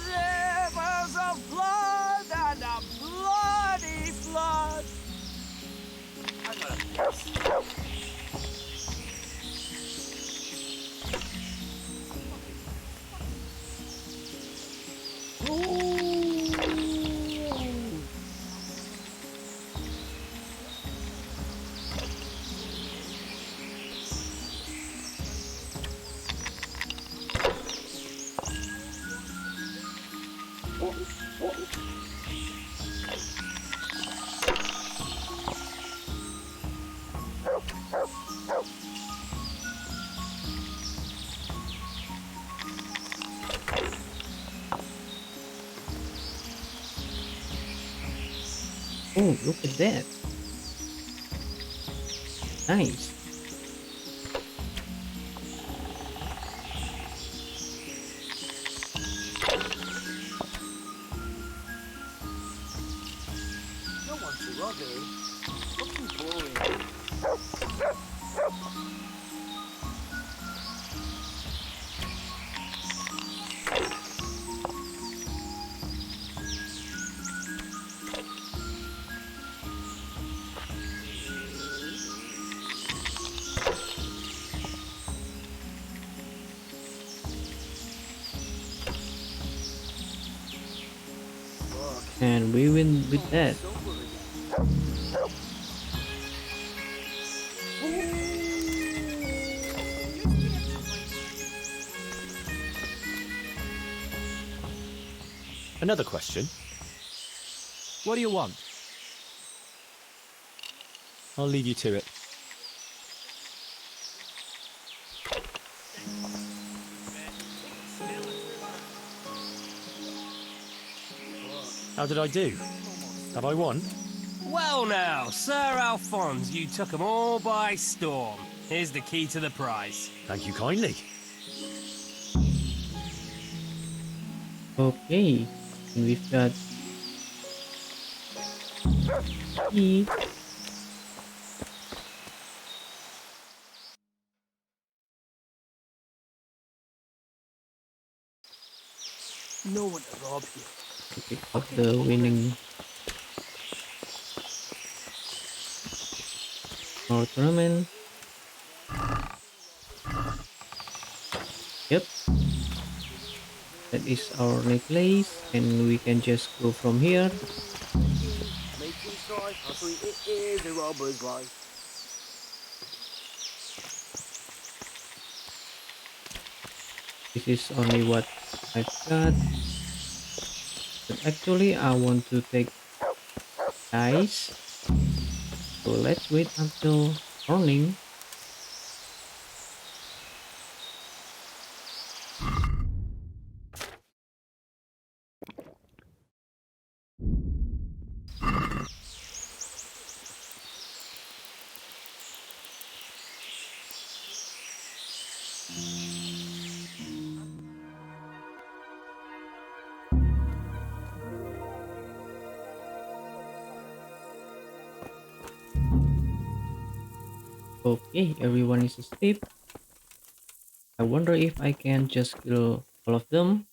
Rivers of blood and a bloody flood. I got a piss. Oh, look at that. Nice. Fucking boring. And we win with that. Another question. What do you want? I'll leave you to it. How did I do? Have I won? Well now, Sir Alphonse, you took them all by storm. Here's the key to the prize. Thank you kindly. Okay, and we've got key. No one to rob you. To pick up the winning our tournament. Yep, that is our necklace, and we can just go from here. Making strife, hustling, it is a robber's life. This is only what I've got, but actually I want to take dice, so let's wait until morning. Okay, everyone is asleep. I wonder if I can just kill all of them.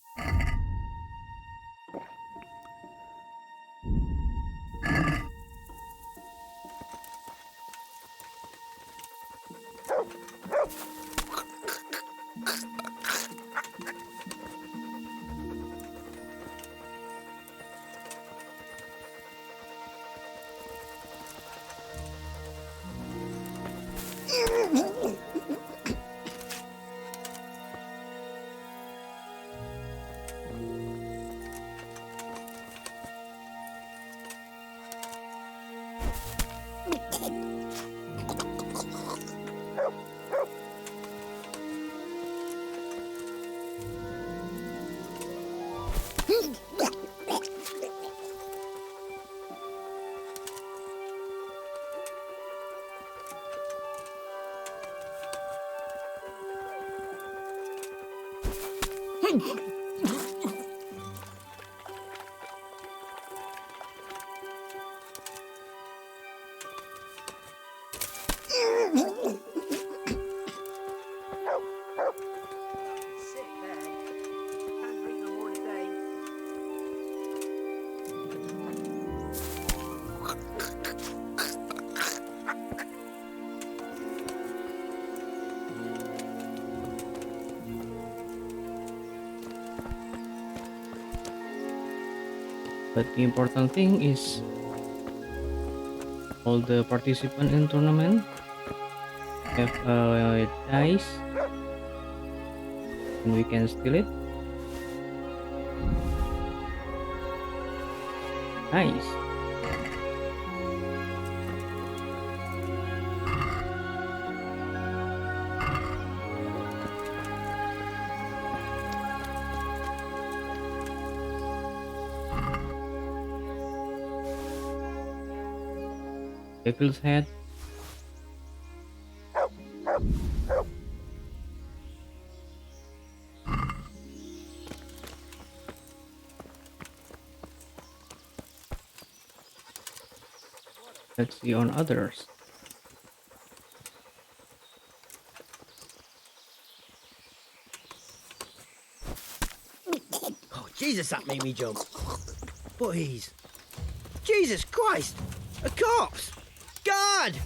But the important thing is all the participants in tournament have dice, and we can steal it. Nice. Devil's head. Let's see on others. Oh, Jesus, that made me jump. Boys. Jesus Christ! A corpse! God!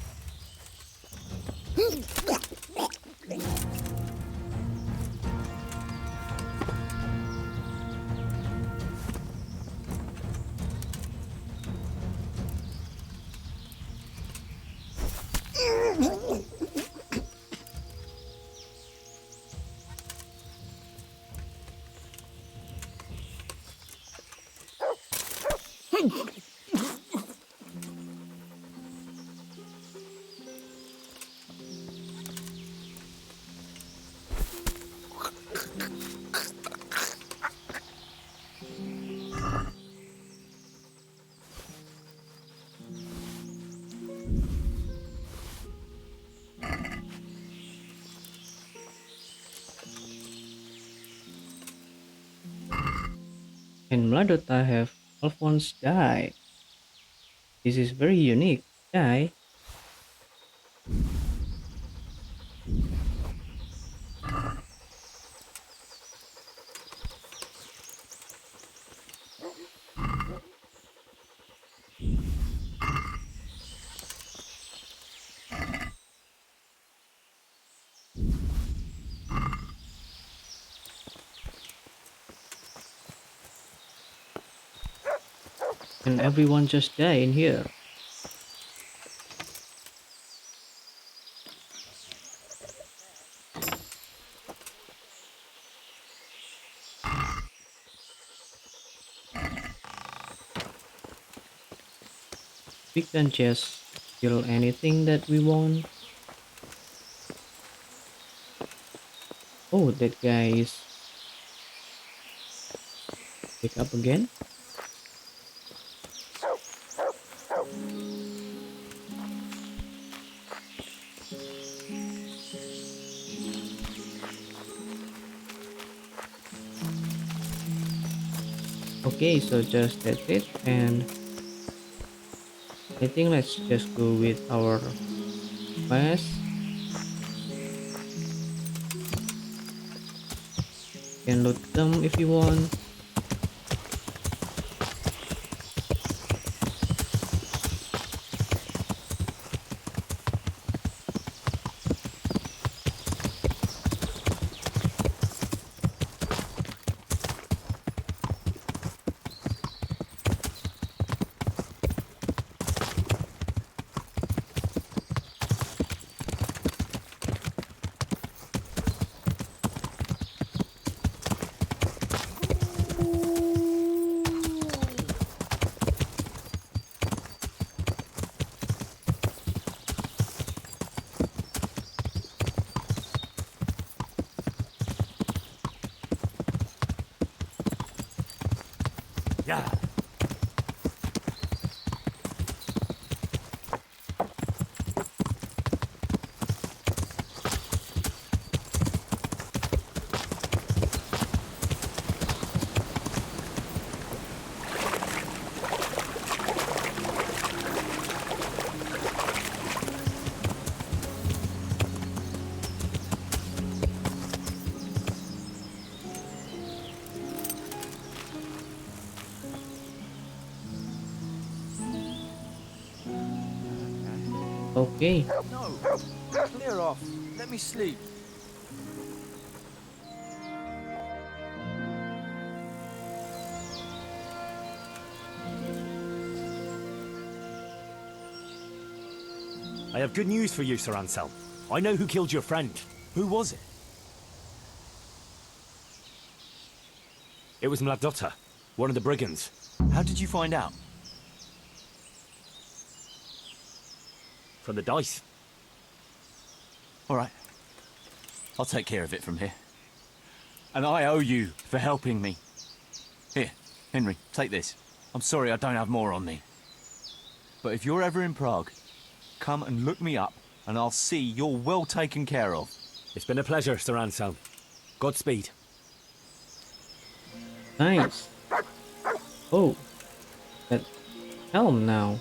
And Mladota have Alphonse die. This is very unique. Die. And everyone just die in here. We can just kill anything that we want. Oh, that guy is pick up again. Okay, so just that's it, and I think let's just go with our quest. You can load them if you want. Yeah. Okay. No! Clear off. Let me sleep. I have good news for you, Sir Anselm. I know who killed your friend. Who was it? It was Mladota, one of the brigands. How did you find out? From the dice. All right. I'll take care of it from here. And I owe you for helping me. Here, Henry, take this. I'm sorry I don't have more on me. But if you're ever in Prague, come and look me up, and I'll see you're well taken care of. It's been a pleasure, Sir Anselm. Godspeed. Nice. Oh, that helm now.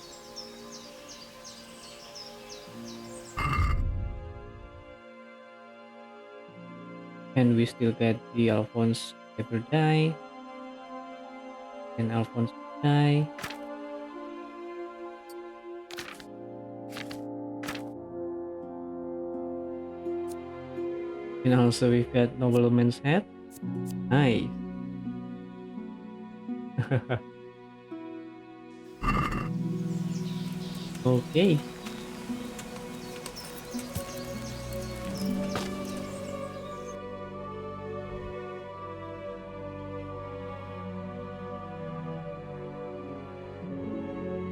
Can we still get the Alphonse ever die? Can Alphonse die? And also we've got Nobleman's Head. Nice. Okay.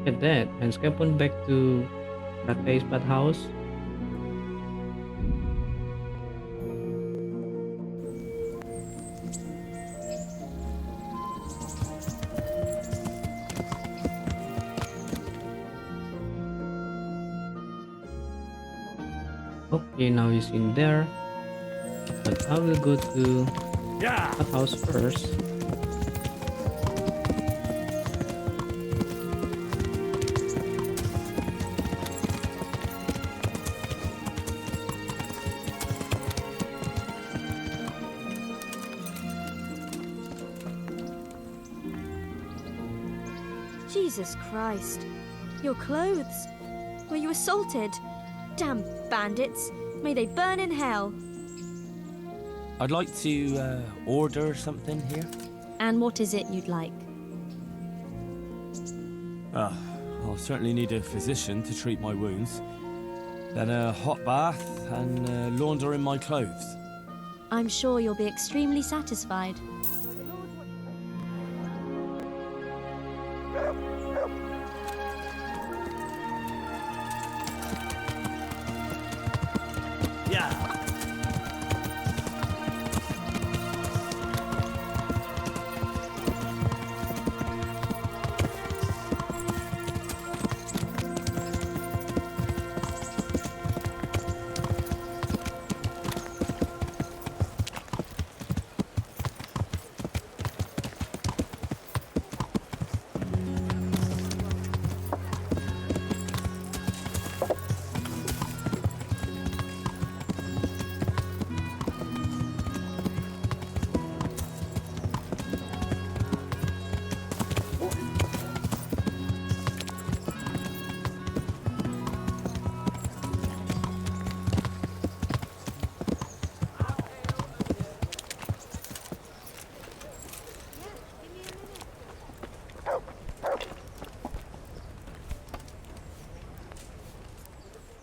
Look at that. And Capon back to Rattay's bathhouse. Okay, now he's in there. But I will go to that house first. Jesus Christ. Your clothes. Were you assaulted? Damn bandits. May they burn in hell. I'd like to order something here. And what is it you'd like? I'll certainly need a physician to treat my wounds. Then a hot bath and laundering my clothes. I'm sure you'll be extremely satisfied.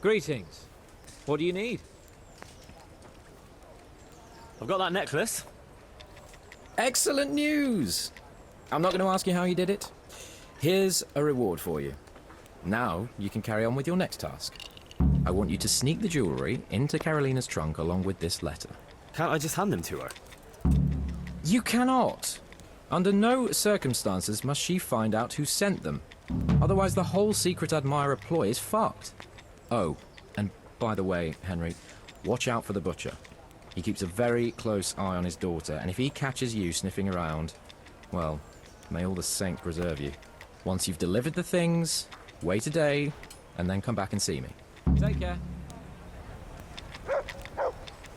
Greetings. What do you need? I've got that necklace. Excellent news! I'm not going to ask you how you did it. Here's a reward for you. Now you can carry on with your next task. I want you to sneak the jewellery into Carolina's trunk along with this letter. Can't I just hand them to her? You cannot! Under no circumstances must she find out who sent them. Otherwise the whole secret admirer ploy is fucked. Oh, and by the way, Henry, watch out for the butcher. He keeps a very close eye on his daughter, and if he catches you sniffing around, well, may all the saints preserve you. Once you've delivered the things, wait a day, and then come back and see me. Take care.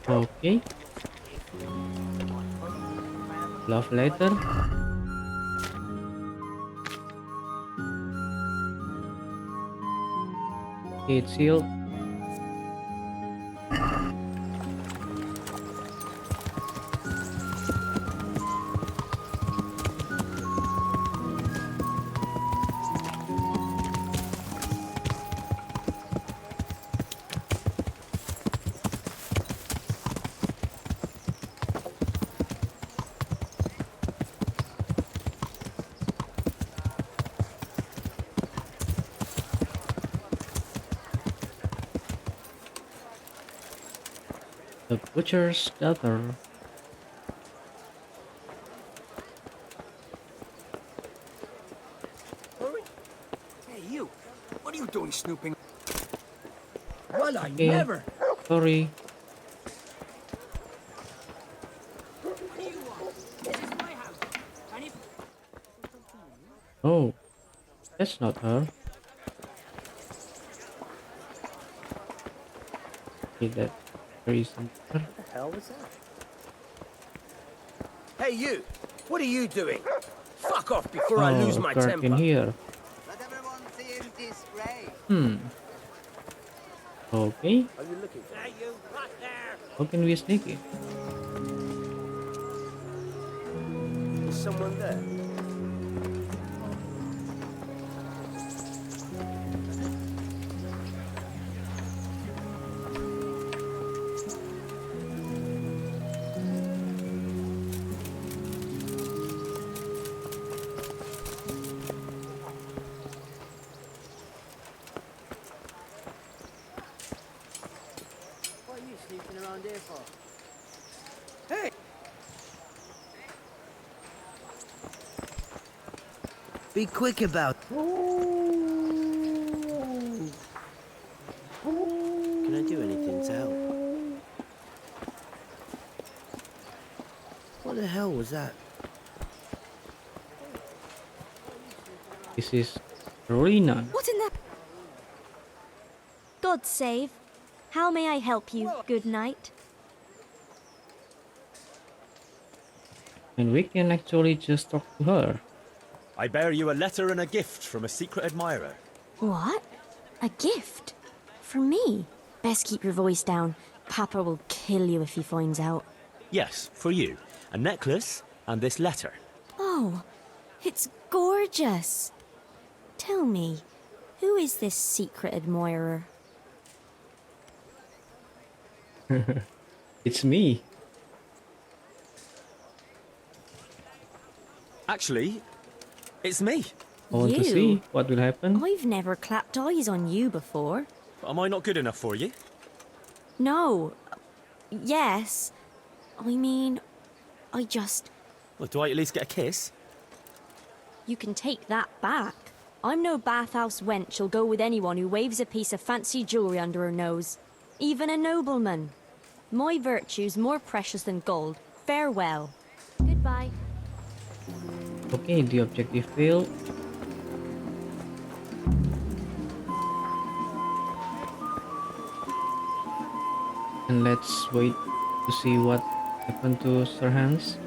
Okay. Love letter. It's sealed. The butcher's daughter. Hey, you. What are you doing snooping? Well, I Okay. never. Sorry. What do you want? This is my house. And if... Oh, that's not her. Okay, that reason. What the hell was that? Hey, you! What are you doing? Fuck off before I lose my guard temper. in here. Let everyone see him display. Okay. Are you looking for? Hey, you, right there! How can we sneak in? Is someone there? What are you sneaking around here for? Hey! Be quick about. Can I do anything to help? What the hell was that? This is really none. What in the... God save. How may I help you, good knight? And we can actually just talk to her. I bear you a letter and a gift from a secret admirer. What? A gift? From me? Best keep your voice down. Papa will kill you if he finds out. Yes, for you. A necklace and this letter. Oh, it's gorgeous. Tell me, who is this secret admirer? It's me. Actually, it's me. I want to see what will happen. I've never clapped eyes on you before. Am I not good enough for you? No. Yes. I mean, I just... Well, do I at least get a kiss? You can take that back. I'm no bathhouse wench who'll go with anyone who waves a piece of fancy jewellery under her nose. Even a nobleman. My virtue's more precious than gold. Farewell. Goodbye. Okay, the objective failed. And let's wait to see what happened to Sir Hans.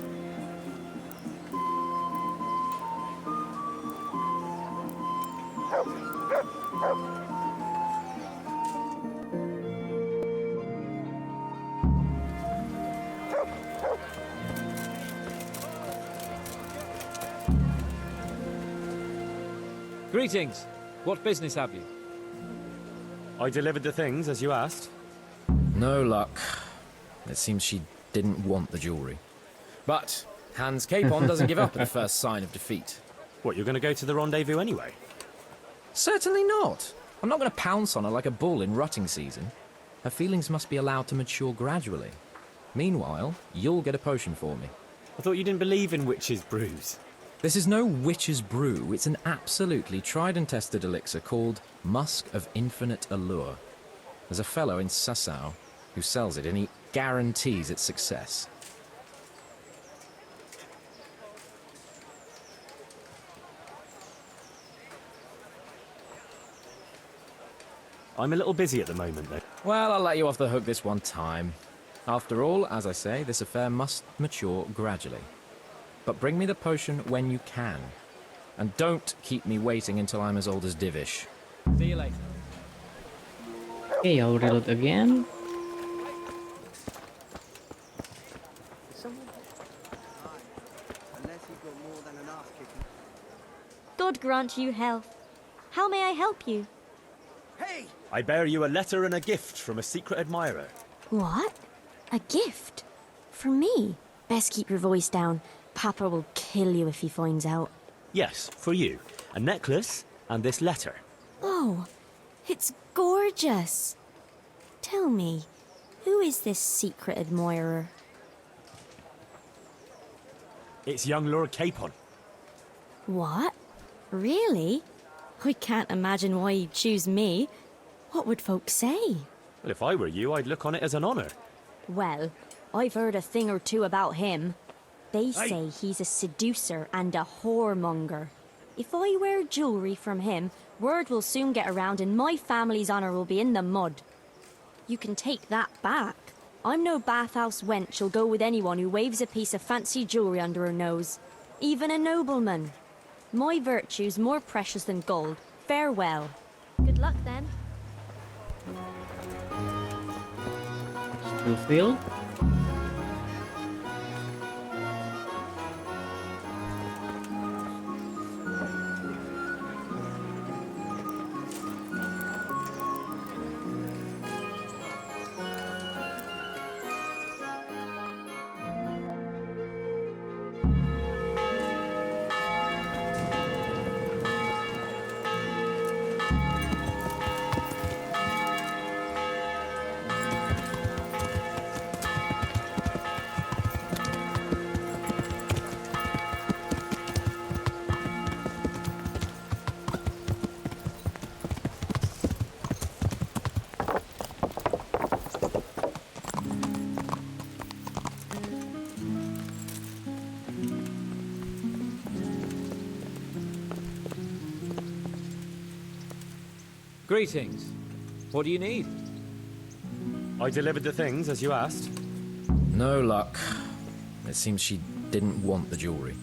Greetings. What business have you? I delivered the things as you asked. No luck. It seems she didn't want the jewellery. But Hans Capon doesn't give up at the first sign of defeat. What, you're going to go to the rendezvous anyway? Certainly not. I'm not going to pounce on her like a bull in rutting season. Her feelings must be allowed to mature gradually. Meanwhile, you'll get a potion for me. I thought you didn't believe in witches' brews. This is no witch's brew. It's an absolutely tried and tested elixir called Musk of Infinite Allure. There's a fellow in Sasau who sells it and he guarantees its success. I'm a little busy at the moment, though. Well, I'll let you off the hook this one time. After all, as I say, this affair must mature gradually. But bring me the potion when you can. And don't keep me waiting until I'm as old as Divish. See you later. Okay, I'll reload again. God grant you health. How may I help you? Hey! I bear you a letter and a gift from a secret admirer. What? A gift? From me? Best keep your voice down. Papa will kill you if he finds out. Yes, for you. A necklace and this letter. Oh, it's gorgeous. Tell me, who is this secret admirer? It's young Lord Capon. What? Really? I can't imagine why you'd choose me. What would folks say? Well, if I were you, I'd look on it as an honour. Well, I've heard a thing or two about him. They say he's a seducer and a whoremonger. If I wear jewellery from him, word will soon get around and my family's honour will be in the mud. You can take that back. I'm no bathhouse wench who'll go with anyone who waves a piece of fancy jewellery under her nose. Even a nobleman. My virtue's more precious than gold. Farewell. Good luck, then. To fill. Greetings. What do you need? I delivered the things as you asked. No luck. It seems she didn't want the jewellery.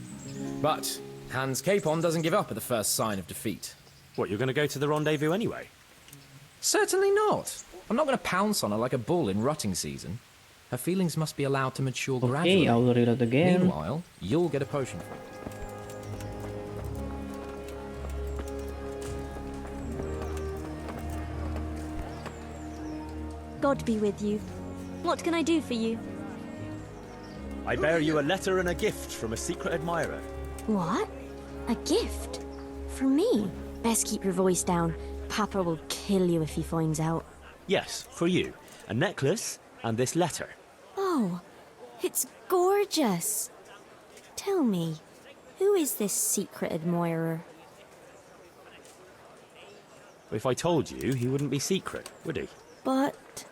But Hans Capon doesn't give up at the first sign of defeat. What, you're going to go to the rendezvous anyway? Certainly not. I'm not going to pounce on her like a bull in rutting season. Her feelings must be allowed to mature gradually. Okay, I'll read it again. Meanwhile, you'll get a potion from it. God be with you. What can I do for you? I bear you a letter and a gift from a secret admirer. What? A gift? For me? Best keep your voice down. Papa will kill you if he finds out. Yes, for you. A necklace and this letter. Oh, it's gorgeous. Tell me, who is this secret admirer? If I told you, he wouldn't be secret, would he? But...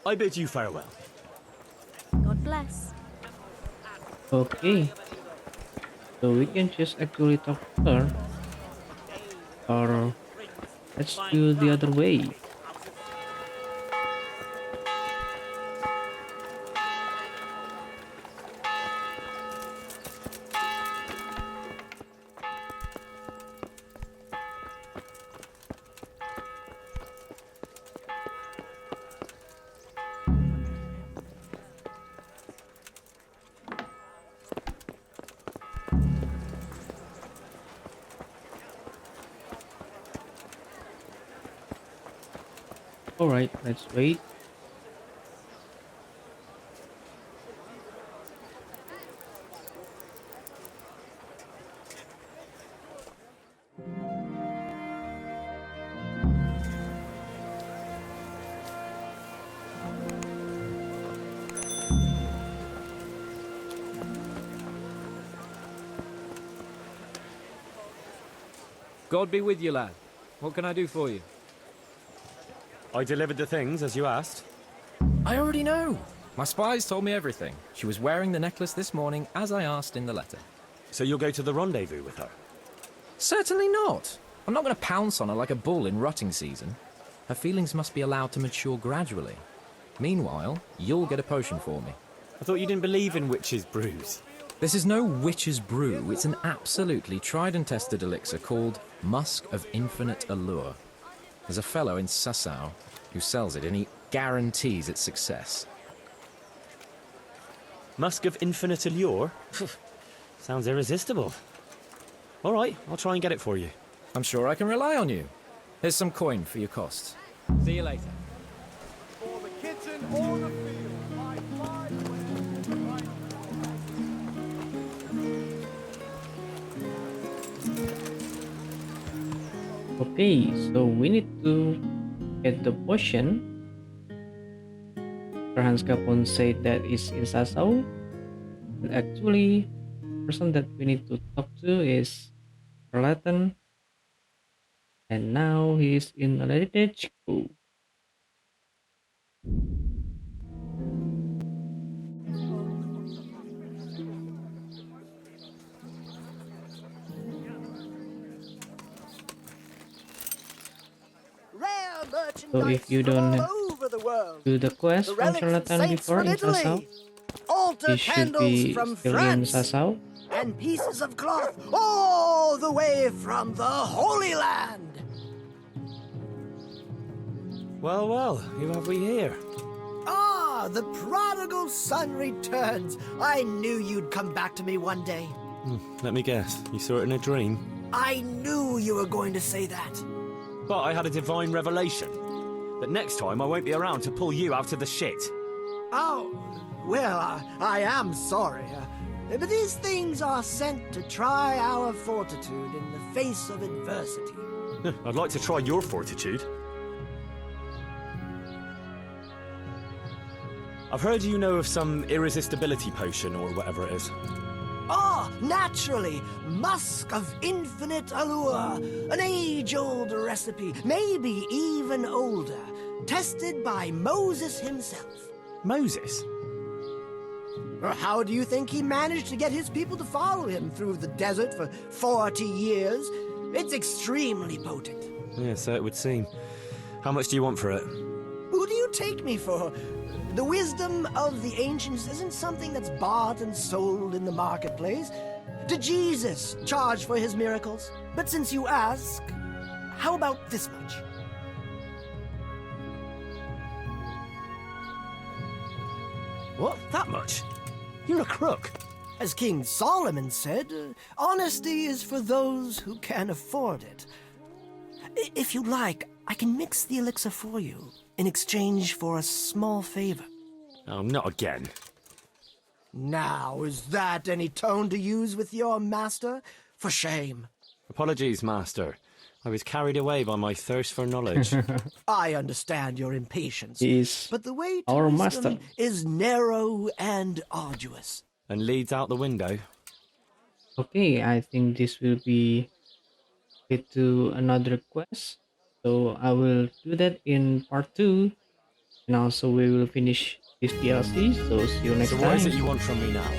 I bid you farewell. God bless. Okay. So we can just actually talk to her. Or let's do the other way. Alright, let's wait. God be with you, lad. What can I do for you? I delivered the things as you asked. I already know. My spies told me everything. She was wearing the necklace this morning, as I asked in the letter. So you'll go to the rendezvous with her? Certainly not. I'm not going to pounce on her like a bull in rutting season. Her feelings must be allowed to mature gradually. Meanwhile, you'll get a potion for me. I thought you didn't believe in witches' brews. This is no witch's brew. It's an absolutely tried and tested elixir called Musk of Infinite Allure. There's a fellow in Sasau who sells it, and he guarantees its success. Musk of Infinite Allure? Sounds irresistible. All right, I'll try and get it for you. I'm sure I can rely on you. Here's some coin for your costs. See you later. For the kitchen or the field, I fly away. Okay, so we need to get the potion. Hans Capon said that is in Sasau. But actually, the person that we need to talk to is Latin. And now he is in Chico. So if you don't do the quest The from relics of Charlatan saints before from in Sasau. Italy. Altar He should candles be from still in France. Sasau. And pieces of cloth all the way from the Holy Land. Well, well, who have we here? Ah, the prodigal son returns. I knew you'd come back to me one day. Let me guess, you saw it in a dream? I knew you were going to say that. But I had a divine revelation. That next time I won't be around to pull you out of the shit. Oh, well, I am sorry. But these things are sent to try our fortitude in the face of adversity. I'd like to try your fortitude. I've heard you know of some irresistibility potion or whatever it is. Ah, naturally! Musk of infinite allure. An age-old recipe, maybe even older. Tested by Moses himself. Moses? How do you think he managed to get his people to follow him through the desert for 40 years? It's extremely potent. Yeah, so it would seem. How much do you want for it? Who do you take me for? The wisdom of the ancients isn't something that's bought and sold in the marketplace. Did Jesus charge for his miracles? But since you ask, how about this much? What? That much? You're a crook. As King Solomon said, honesty is for those who can afford it. If you like, I can mix the elixir for you in exchange for a small favor. Oh, not again. Now, is that any tone to use with your master? For shame. Apologies, Master. I was carried away by my thirst for knowledge. I understand your impatience, He's but the way to our wisdom master. is narrow and arduous. And leads out the window. Okay, I think this will be fit to another quest. So I will do that in part 2. And also we will finish this DLC. So see you next So time. what is it you want from me now?